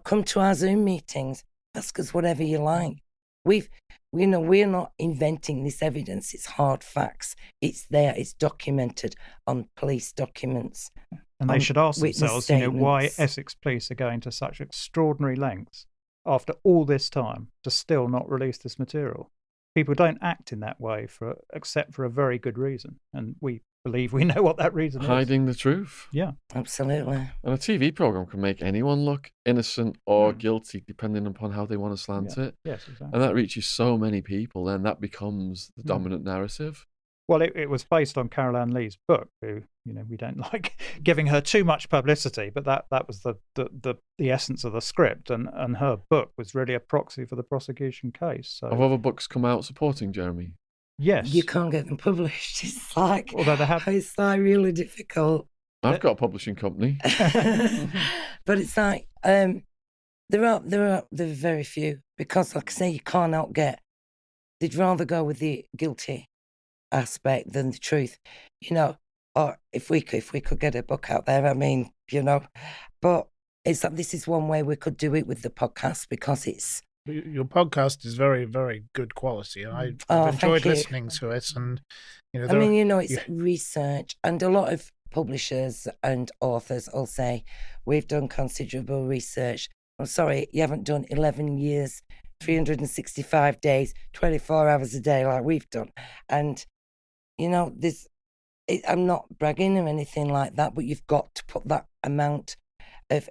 Come to our Zoom meetings. Ask us whatever you like. We're not inventing this evidence. It's hard facts. It's there. It's documented on police documents. And they should ask themselves, statements. Why Essex police are going to such extraordinary lengths after all this time to still not release this material. People don't act in that way except for a very good reason. And we believe we know what that reason is. Hiding the truth. Yeah. Absolutely. And a TV programme can make anyone look innocent or guilty depending upon how they want to slant it. Yes, exactly. And that reaches so many people, then that becomes the dominant narrative. Well, it was based on Carol Ann Lee's book, who, we don't like giving her too much publicity, but that was the essence of the script, and her book was really a proxy for the prosecution case. So, have other books come out supporting Jeremy? Yes. You can't get them published. It's like, although they have, it's like really difficult. I've got a publishing company. But it's like, there are very few, because like I say, you can't outget. They'd rather go with the guilty aspect than the truth, or if we could get a book out there, I mean, but it's like this is one way we could do it with the podcast because it's. Your podcast is very, very good quality. I've thank enjoyed you. listening to it, and it's research, and a lot of publishers and authors will say we've done considerable research. I'm sorry, you haven't done 11 years, 365 days, 24 hours a day like we've done. And I'm not bragging or anything like that, but you've got to put that amount of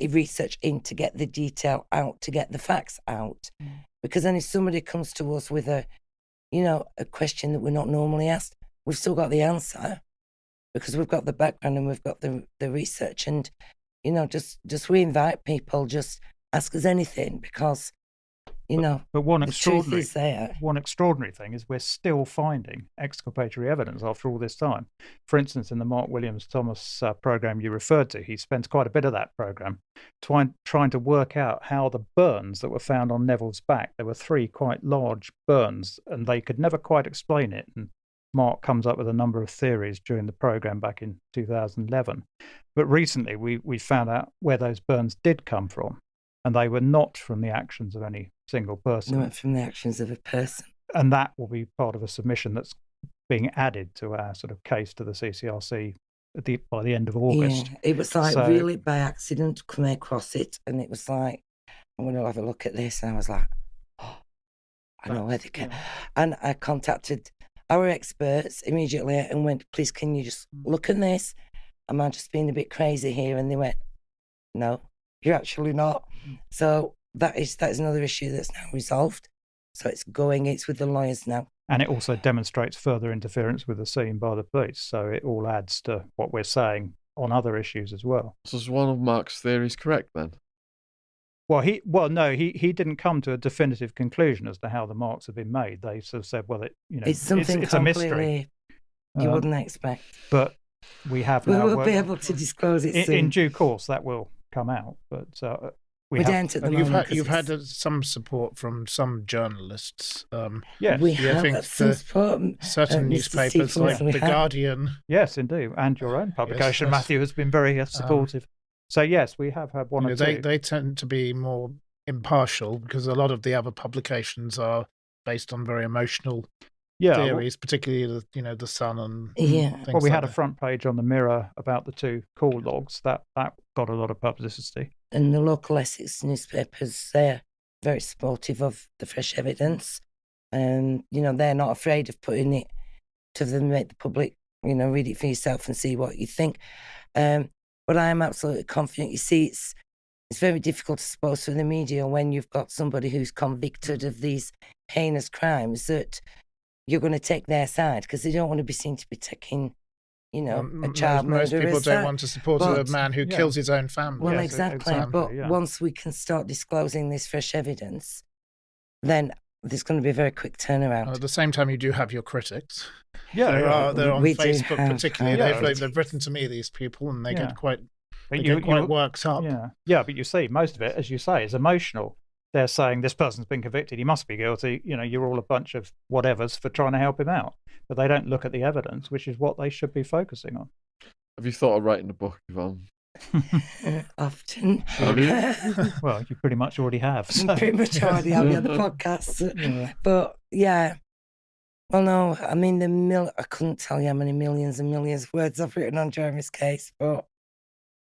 research in to get the detail out, to get the facts out. Because then if somebody comes to us with a question that we're not normally asked, we've still got the answer because we've got the background and we've got the research. And, just we invite people, just ask us anything because, But one the truth is extraordinary, there. one extraordinary thing is we're still finding exculpatory evidence after all this time. For instance, in the Mark Williams Thomas program you referred to, he spent quite a bit of that program trying to work out how the burns that were found on Neville's back, there were 3 quite large burns, and they could never quite explain it. And Mark comes up with a number of theories during the program back in 2011. But recently we found out where those burns did come from, and they were not from the actions of any single person. Not from the actions of a person. And that will be part of a submission that's being added to our sort of case to the CCRC by the end of August. Yeah, it was like really by accident coming across it, and it was like, I'm going to have a look at this. And I was like, oh, I know where they came. Yeah. And I contacted our experts immediately and went, please, can you just look at this? Am I just being a bit crazy here? And they went, no, you're actually not. So that is another issue that's now resolved. So it's with the lawyers now. And it also demonstrates further interference with the scene by the police. So it all adds to what we're saying on other issues as well. So is one of Mark's theories correct then? No, he didn't come to a definitive conclusion as to how the marks have been made. They sort of said, well, it's something it's a mystery. You wouldn't expect. But we have we now. will be able to disclose it soon. In due course, that will come out. But you've had some support from some journalists. Yes, we have some support. Certain newspapers like The Guardian. Yes, indeed, and your own publication, yes. Matthew, has been very supportive. So yes, we have had one or two. They tend to be more impartial because a lot of the other publications are based on very emotional theories, particularly the Sun and things we had a front page on the Mirror about the 2 call logs that got a lot of publicity. And the local Essex newspapers, they're very supportive of the fresh evidence, and they're not afraid of putting it to make the public read it for yourself and see what you think. But I am absolutely confident. You see, it's very difficult, I suppose, for the media when you've got somebody who's convicted of these heinous crimes that you're going to take their side because they don't want to be seen to be taking, a child murderer. Most people don't want to support a man who kills his own family. Well, exactly. But once we can start disclosing this fresh evidence, then there's going to be a very quick turnaround. At the same time, you do have your critics. They're on Facebook particularly. They've written to me, these people, and they get quite worked up. Yeah, but you see, most of it, as you say, is emotional. They're saying this person's been convicted, he must be guilty. You're all a bunch of whatevers for trying to help him out. But they don't look at the evidence, which is what they should be focusing on. Have you thought of writing a book, Yvonne? Often. Have you? Well, you pretty much already have. So. Pretty much already have on the podcast. But yeah. Well, no, I mean, I couldn't tell you how many millions and millions of words I've written on Jeremy's case, but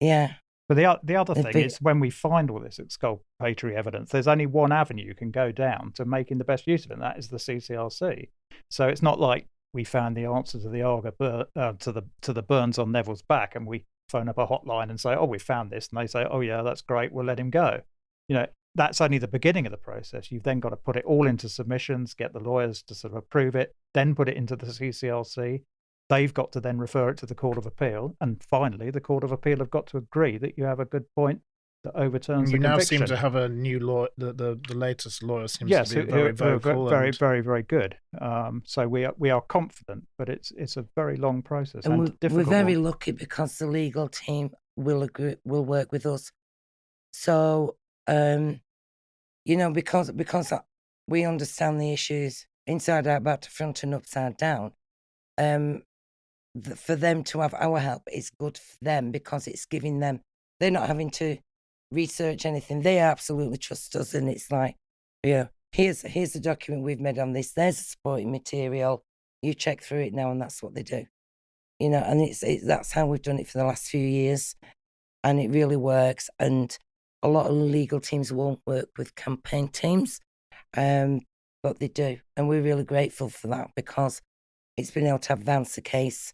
yeah. But the other thing is when we find all this exculpatory evidence, there's only one avenue you can go down to making the best use of it, and that is the CCRC. So it's not like we found the answer to the to the burns on Neville's back and we phone up a hotline and say, oh, we found this, and they say, oh yeah, that's great, we'll let him go. That's only the beginning of the process. You've then got to put it all into submissions, get the lawyers to sort of approve it, then put it into the CCRC. They've got to then refer it to the Court of Appeal. And finally, the Court of Appeal have got to agree that you have a good point that overturns the conviction. You now seem to have a new lawyer. The latest lawyer seems to be very vocal. Very, very, very good. So we are confident, but it's a very long process. And we're very lucky because the legal team will work with us. So, because we understand the issues inside out, back to front and upside down, for them to have our help is good for them because it's giving them, they're not having to research anything. They absolutely trust us, and it's like, here's the document we've made on this. There's the supporting material. You check through it now, and that's what they do. And that's how we've done it for the last few years, and it really works. And a lot of legal teams won't work with campaign teams, but they do, and we're really grateful for that because it's been able to advance the case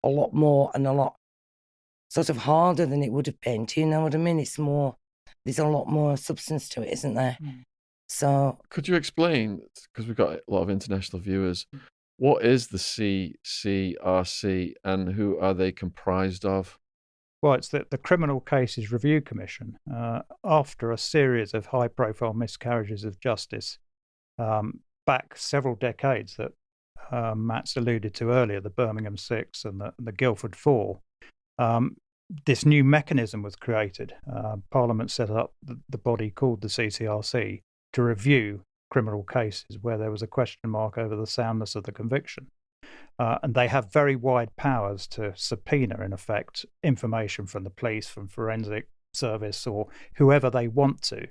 a lot more and a lot sort of harder than it would have been. Do you know what I mean? There's a lot more substance to it, isn't there? So could you explain, because we've got a lot of international viewers, what is the CCRC and who are they comprised of? Well, it's the Criminal Cases Review Commission. After a series of high-profile miscarriages of justice back several decades that Matt's alluded to earlier, the Birmingham 6 and the Guildford 4, this new mechanism was created. Parliament set up the body called the CCRC to review criminal cases where there was a question mark over the soundness of the conviction. And they have very wide powers to subpoena, in effect, information from the police, from forensic service, or whoever they want to.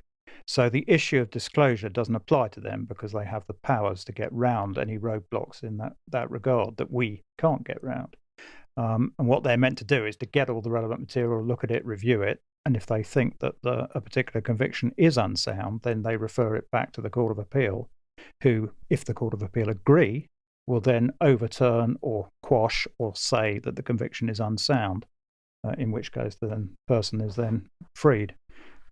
So the issue of disclosure doesn't apply to them because they have the powers to get round any roadblocks in that regard that we can't get round. And what they're meant to do is to get all the relevant material, look at it, review it, and if they think that a particular conviction is unsound, then they refer it back to the Court of Appeal, who, if the Court of Appeal agree, will then overturn or quash or say that the conviction is unsound, in which case the person is then freed.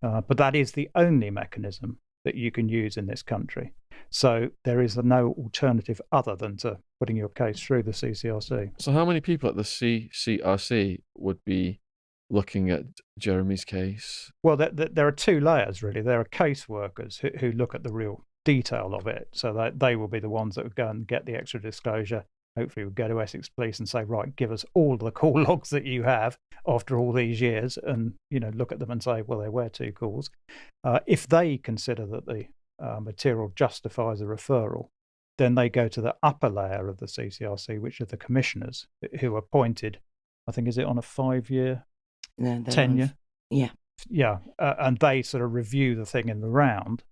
But that is the only mechanism that you can use in this country. So there is no alternative other than to putting your case through the CCRC. So how many people at the CCRC would be looking at Jeremy's case? Well, there are two layers, really. There are caseworkers who look at the real detail of it, so that they will be the ones that would go and get the extra disclosure. Hopefully we'll go to Essex Police and say, right, give us all the call logs that you have after all these years, and look at them and say, well, there were 2 calls. If they consider that the material justifies a referral, then they go to the upper layer of the CCRC, which are the commissioners who are appointed, I think, is it on a 5-year tenure? Yeah. And they sort of review the thing in the round.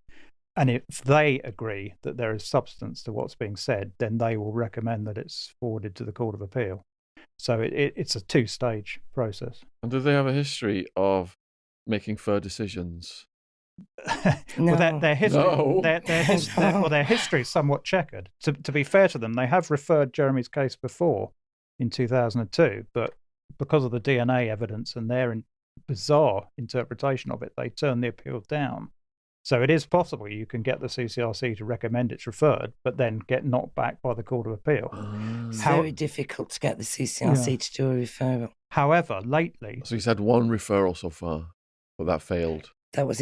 And if they agree that there is substance to what's being said, then they will recommend that it's forwarded to the Court of Appeal. So it's a 2-stage process. And do they have a history of making fair decisions? No. Well, their history, No. their history is somewhat checkered. To be fair to them, they have referred Jeremy's case before in 2002, but because of the DNA evidence and their bizarre interpretation of it, they turned the appeal down. So it is possible you can get the CCRC to recommend it's referred, but then get knocked back by the Court of Appeal. It's very difficult to get the CCRC to do a referral. However, lately... So he's had 1 referral so far, but that failed. That was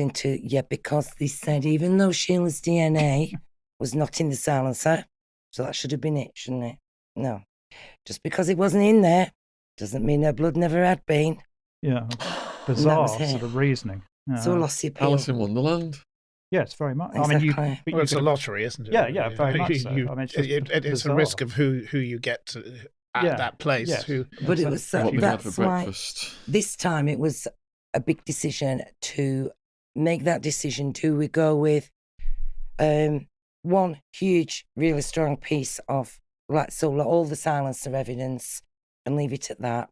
because they said even though Sheila's DNA was not in the silencer, so that should have been it, shouldn't it? No. Just because it wasn't in there doesn't mean her blood never had been. Yeah, bizarre sort of reasoning. So we lost the appeal. Alice in Wonderland. Yes, very much. Exactly. I mean, Well, it's a lottery, isn't it? Yeah, very much so. I mean, it's a risk of who you get at that place. Yes. But it was What we had for that's why breakfast. this time it was a big decision to make that decision. Do we go with one huge, really strong piece of all the silencer evidence and leave it at that?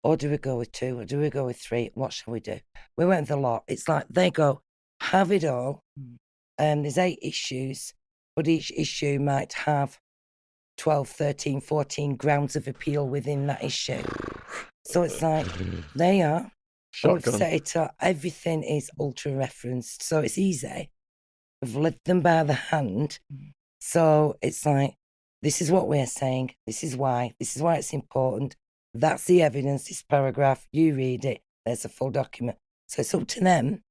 Or do we go with 2? Or do we go with 3? What shall we do? We went with a lot. It's like they go, have it all. There's 8 issues, but each issue might have 12, 13, 14 grounds of appeal within that issue. So it's like, they are. We've set it up. Everything is ultra referenced. So it's easy. We've led them by the hand. So it's like, this is what we're saying. This is why it's important. That's the evidence, this paragraph. You read it. There's a full document. So it's up to them.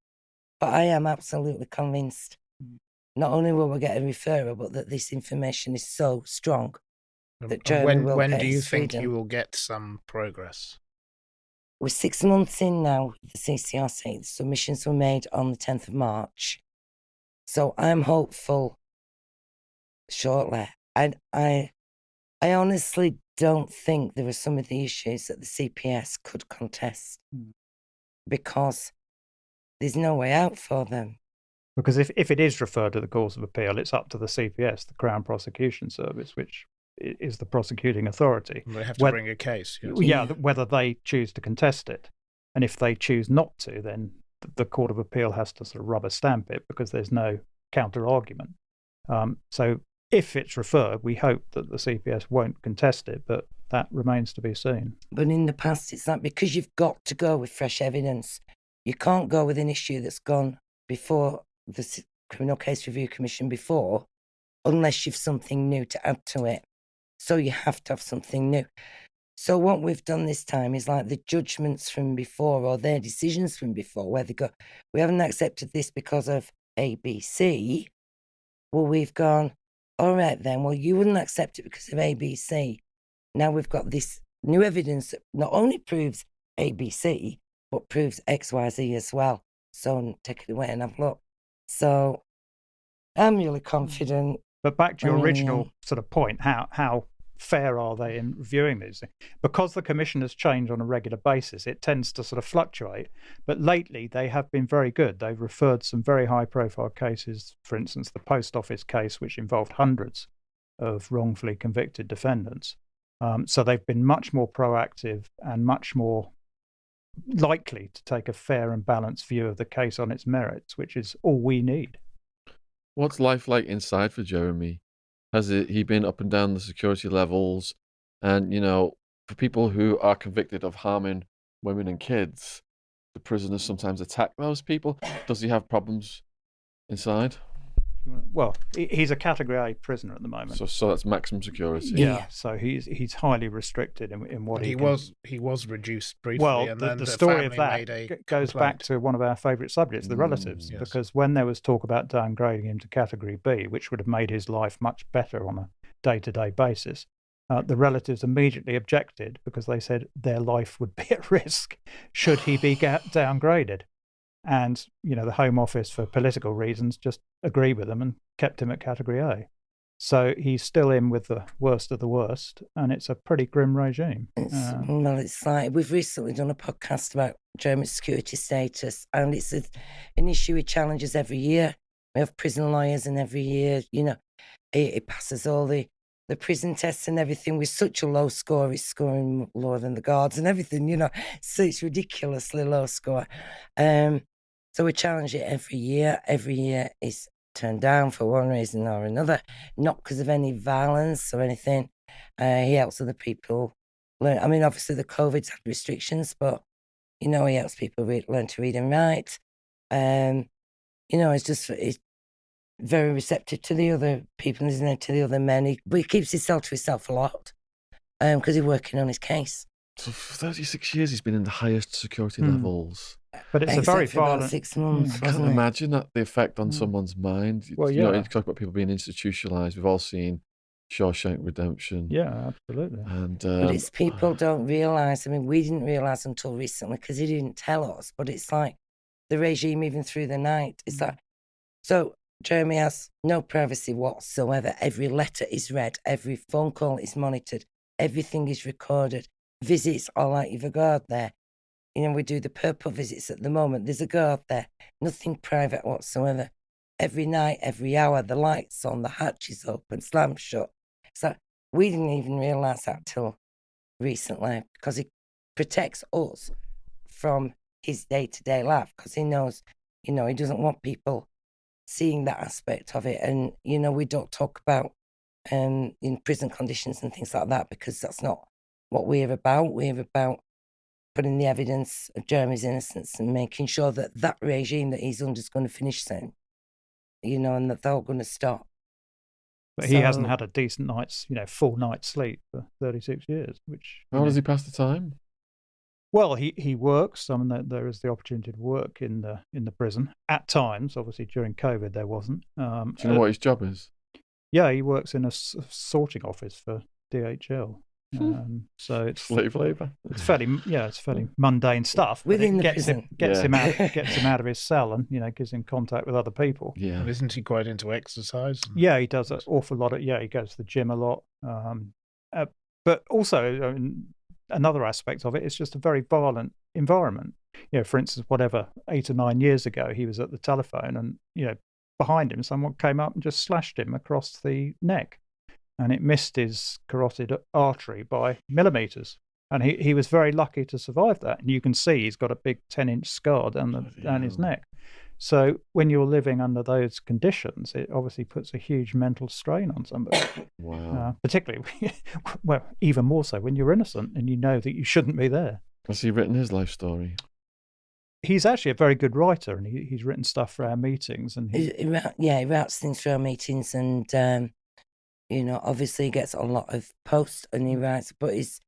But I am absolutely convinced not only will we get a referral, but that this information is so strong that Jeremy will when get do you his think freedom. you will get some progress? We're 6 months in now with the CCRC. The submissions were made on the 10th of March. So I'm hopeful shortly. And I honestly don't think there are some of the issues that the CPS could contest because there's no way out for them. Because if it is referred to the Court of Appeal, it's up to the CPS, the Crown Prosecution Service, which is the prosecuting authority. They have to bring a case. Yes. Yeah, whether they choose to contest it. And if they choose not to, then the Court of Appeal has to sort of rubber stamp it because there's no counter-argument. So if it's referred, we hope that the CPS won't contest it, but that remains to be seen. But in the past, it's like, because you've got to go with fresh evidence. You can't go with an issue that's gone before the Criminal Case Review Commission before, unless you've something new to add to it. So you have to have something new. So what we've done this time is like the judgments from before, or their decisions from before, where they go, we haven't accepted this because of ABC. Well, we've gone, all right then, well, you wouldn't accept it because of ABC. Now we've got this new evidence that not only proves ABC, but proves XYZ as well. So take it away and have a look. So I'm really confident. But back to your original sort of point, how fair are they in reviewing these things? Because the commission has changed on a regular basis, it tends to sort of fluctuate. But lately, they have been very good. They've referred some very high-profile cases, for instance, the post office case, which involved hundreds of wrongfully convicted defendants. So they've been much more proactive and much more likely to take a fair and balanced view of the case on its merits, which is all we need. What's life like inside for Jeremy? Has he been up and down the security levels? And, for people who are convicted of harming women and kids, the prisoners sometimes attack those people. Does he have problems inside? Well, he's a Category A prisoner at the moment. So that's maximum security. Yeah. So he's highly restricted in what he can... He was reduced briefly. Well, and the story of that goes back to one of our favourite subjects, the relatives, yes. Because when there was talk about downgrading him to Category B, which would have made his life much better on a day-to-day basis, the relatives immediately objected because they said their life would be at risk should he be downgraded. And, the Home Office, for political reasons, just agreed with them and kept him at Category A. So he's still in with the worst of the worst, and it's a pretty grim regime. It's like, we've recently done a podcast about Jeremy's security status, and it's an issue he challenges every year. We have prison lawyers, and every year, he passes all the prison tests and everything with such a low score. He's scoring lower than the guards and everything, so it's ridiculously low score. So we challenge it every year. Every year it's turned down for one reason or another, not because of any violence or anything. He helps other people learn. I mean, obviously the COVID's had restrictions, but, he helps people learn to read and write. He's very receptive to the other people, isn't he, to the other men. But he keeps himself to himself a lot because he's working on his case. So for 36 years he's been in the highest security levels. But it's a very violent... About 6 months, I can't imagine that the effect on someone's mind. Well, you talk about people being institutionalized. We've all seen Shawshank Redemption. Yeah, absolutely. And but it's people don't realise. I mean, we didn't realise until recently because he didn't tell us. But it's like the regime even through the night. It's like, so Jeremy has no privacy whatsoever. Every letter is read. Every phone call is monitored. Everything is recorded. Visits are like you've a guard there. We do the purple visits at the moment. There's a guard there. Nothing private whatsoever. Every night, every hour, the lights on, the hatch is open, slammed shut. So we didn't even realise that till recently because he protects us from his day-to-day life because he knows, he doesn't want people seeing that aspect of it. And, we don't talk about in prison conditions and things like that because that's not what we're about. We're about putting the evidence of Jeremy's innocence and making sure that regime that he's under is going to finish soon, and that they're all going to stop. But he hasn't had a decent night's, full night's sleep for 36 years, which... How does he pass the time? Well, he works. I mean, there is the opportunity to work in the prison at times. Obviously, during COVID, there wasn't. Do you know what his job is? Yeah, he works in a sorting office for DHL. So it's slave labour. It's fairly mundane stuff. Within the gets prison, him out of his cell, and gives him contact with other people. Yeah, and isn't he quite into exercise? Yeah, he does an awful lot of. Yeah, he goes to the gym a lot. But also another aspect of it is just a very violent environment. for instance, whatever, 8 or 9 years ago, he was at the telephone and, behind him, someone came up and just slashed him across the neck. And it missed his carotid artery by millimetres. And he was very lucky to survive that. And you can see he's got a big 10-inch scar down his neck. So when you're living under those conditions, it obviously puts a huge mental strain on somebody. Wow. Particularly, well, even more so when you're innocent and you know that you shouldn't be there. Has he written his life story? He's actually a very good writer, and he's written stuff for our meetings. And he writes things for our meetings, and obviously he gets a lot of posts, and he writes, but he's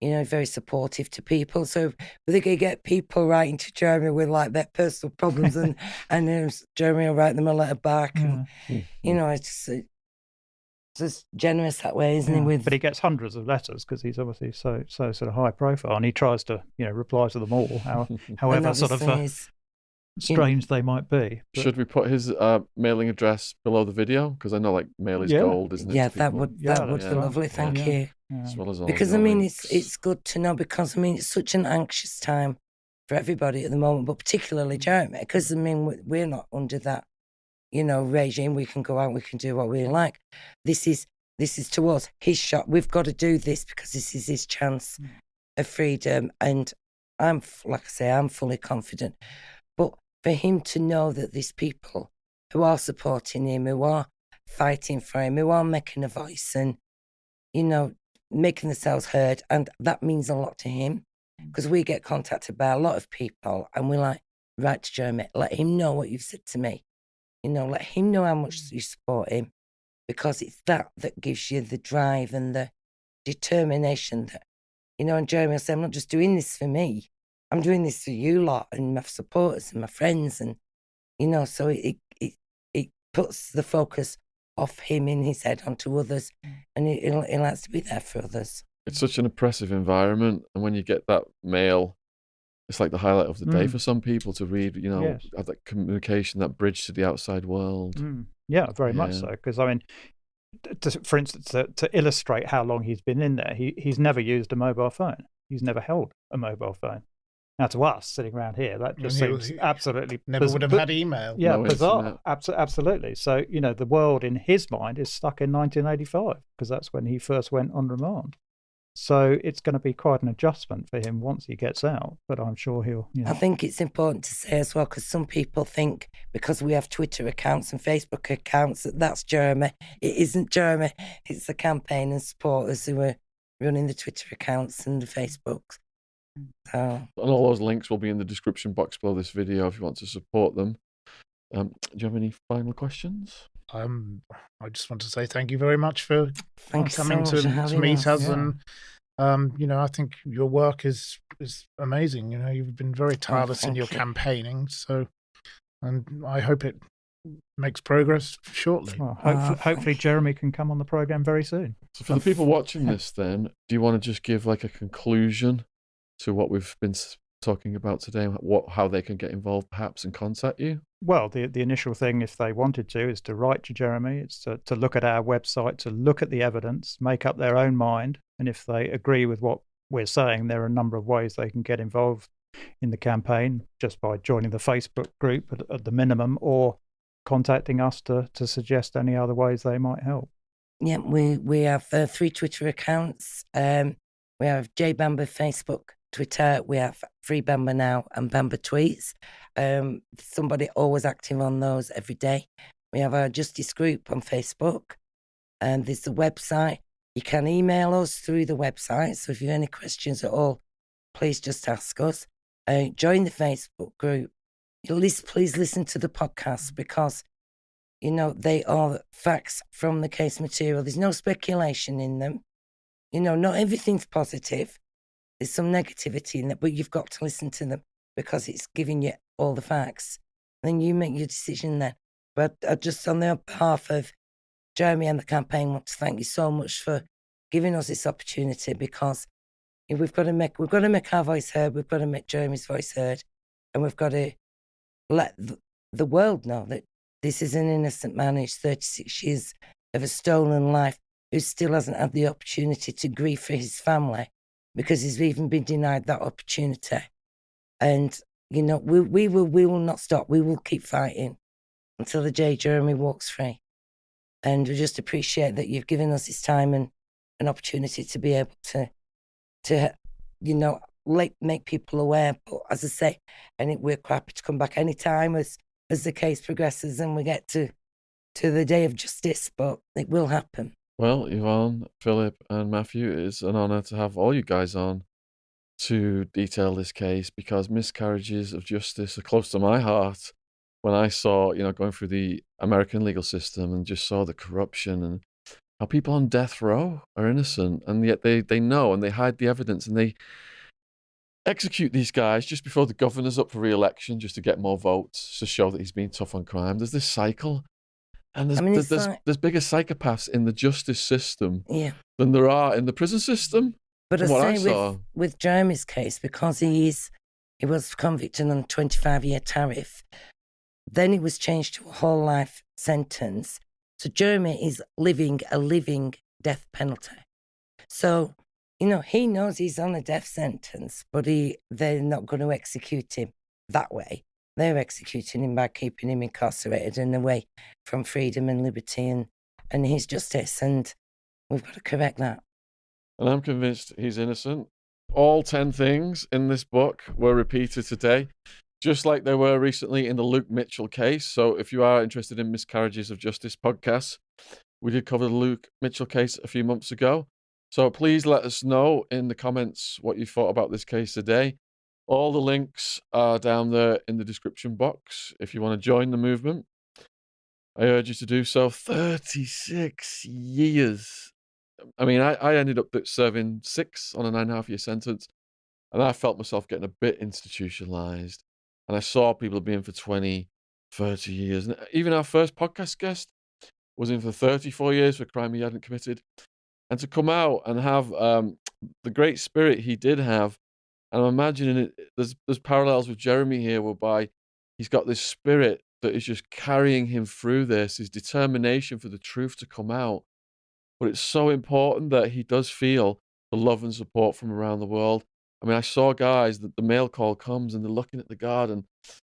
very supportive to people. So they can get people writing to Jeremy with like their personal problems, and Jeremy will write them a letter back, and it's just generous that way, isn't he? But he gets hundreds of letters because he's obviously so sort of high profile, and he tries to reply to them all, however sort of strange they might be. But should we put his mailing address below the video? Because I know like mail is gold, isn't it? Yeah, that would be lovely. Thank you. As well as all because it's good to know, because it's such an anxious time for everybody at the moment, but particularly Jeremy, because we're not under that regime. We can go out, we can do what we like. This is to us his shot. We've got to do this because this is his chance of freedom, and I'm fully confident. But for him to know that there's people who are supporting him, who are fighting for him, who are making a voice and making themselves heard, and that means a lot to him, because we get contacted by a lot of people, and we're like, write to Jeremy, let him know what you've said to me. Let him know how much you support him, because it's that gives you the drive and the determination that, and Jeremy will say, I'm not just doing this for me, I'm doing this for you lot and my supporters and my friends, and, so it puts the focus off him in his head onto others, and he likes to be there for others. It's such an oppressive environment, and when you get that mail, it's like the highlight of the day for some people to read, have that communication, that bridge to the outside world. Yeah, very much so. Because, for instance, to illustrate how long he's been in there, he's never used a mobile phone. He's never held a mobile phone. Now, to us, sitting around here, that just seems absolutely... Never would have had email. Yeah, bizarre. Absolutely. So, the world in his mind is stuck in 1985, because that's when he first went on remand. So it's going to be quite an adjustment for him once he gets out, but I'm sure he'll... I think it's important to say as well, because some people think because we have Twitter accounts and Facebook accounts that's Jeremy. It isn't Jeremy. It's the campaign and supporters who are running the Twitter accounts and the Facebooks. So. And all those links will be in the description box below this video if you want to support them. Do you have any final questions? I just want to say thank you very much for coming to meet us, and I think your work is amazing. You've been very tireless in your campaigning, and I hope it makes progress shortly. Well, hopefully Jeremy can come on the program very soon. So for the people watching this, then, do you want to just give like a conclusion to what we've been talking about today, how they can get involved perhaps and contact you? Well, the initial thing, if they wanted to, is to write to Jeremy. It's to look at our website, to look at the evidence, make up their own mind. And if they agree with what we're saying, there are a number of ways they can get involved in the campaign, just by joining the Facebook group at the minimum, or contacting us to suggest any other ways they might help. Yeah, we have 3 Twitter accounts. We have J Bamber Facebook, Twitter, we have Free Bamber Now and Bamber Tweets. Somebody always active on those every day. We have our Justice group on Facebook, and there's the website. You can email us through the website, so if you have any questions at all, please just ask us. Join the Facebook group. Please listen to the podcast, because they are facts from the case material. There's no speculation in them. Not everything's positive. There's some negativity in that, but you've got to listen to them because it's giving you all the facts. And then you make your decision then. But just on the behalf of Jeremy and the campaign, I want to thank you so much for giving us this opportunity, because we've got to make our voice heard. We've got to make Jeremy's voice heard, and we've got to let the world know that this is an innocent man who's 36 years of a stolen life, who still hasn't had the opportunity to grieve for his family, because he's even been denied that opportunity. And, you know, we will not stop. We will keep fighting until the day Jeremy walks free. And we just appreciate that you've given us this time and an opportunity to be able to you know, make people aware. But as I say, and we're happy to come back anytime as the case progresses and we get to the day of justice, but it will happen. Well, Yvonne, Philip, and Matthew, it's an honour to have all you guys on to detail this case, because miscarriages of justice are close to my heart. When I saw, you know, going through the American legal system and just saw the corruption and how people on death row are innocent, and yet they know and they hide the evidence and they execute these guys just before the governor's up for re-election just to get more votes, to show that he's been tough on crime. There's this cycle. And there's bigger psychopaths in the justice system than there are in the prison system. But I say with Jeremy's case, because he was convicted on a 25-year tariff, then he was changed to a whole life sentence. So Jeremy is living a living death penalty. So, you know, he knows he's on a death sentence, but they're not going to execute him that way. They're executing him by keeping him incarcerated and away from freedom and liberty and his justice. And we've got to correct that. And I'm convinced he's innocent. All 10 things in this book were repeated today, just like they were recently in the Luke Mitchell case. So if you are interested in Miscarriages of Justice podcasts, we did cover the Luke Mitchell case a few months ago. So please let us know in the comments what you thought about this case today. All the links are down there in the description box if you want to join the movement. I urge you to do so. 36 years. I mean, I ended up serving 6 on a 9.5-year sentence, and I felt myself getting a bit institutionalized. And I saw people being for 20, 30 years. And even our first podcast guest was in for 34 years for a crime he hadn't committed. And to come out and have the great spirit he did have, and I'm imagining there's parallels with Jeremy here, whereby he's got this spirit that is just carrying him through this, his determination for the truth to come out. But it's so important that he does feel the love and support from around the world. I mean, I saw guys that the mail call comes and they're looking at the guard and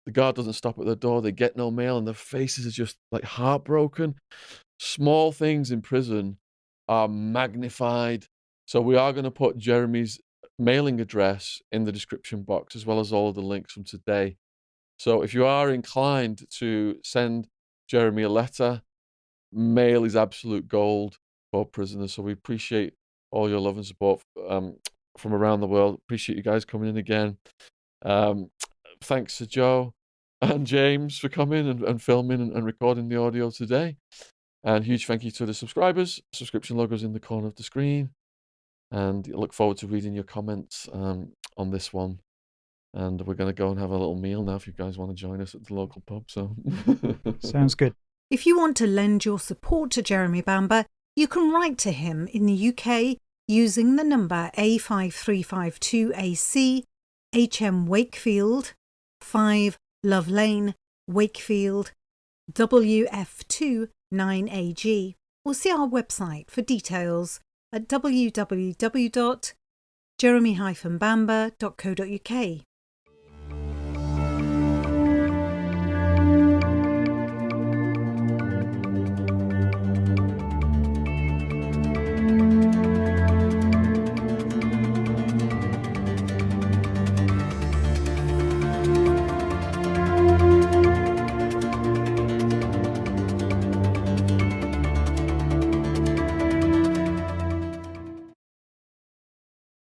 the guard doesn't stop at their door. They get no mail and their faces are just like heartbroken. Small things in prison are magnified. So we are going to put Jeremy's mailing address in the description box, as well as all of the links from today. So if you are inclined to send Jeremy a letter, mail is absolute gold for prisoners. So we appreciate all your love and support from around the world. Appreciate you guys coming in again. Thanks to Joe and James for coming and filming and recording the audio today. And huge thank you to the subscribers. Subscription logo's in the corner of the screen. And I look forward to reading your comments on this one. And we're going to go and have a little meal now if you guys want to join us at the local pub. So Sounds good. If you want to lend your support to Jeremy Bamber, you can write to him in the UK using the number A5352AC, HM Wakefield, 5 Love Lane, Wakefield, WF2 9AG, or see our website for details at www.jeremy-bamber.co.uk.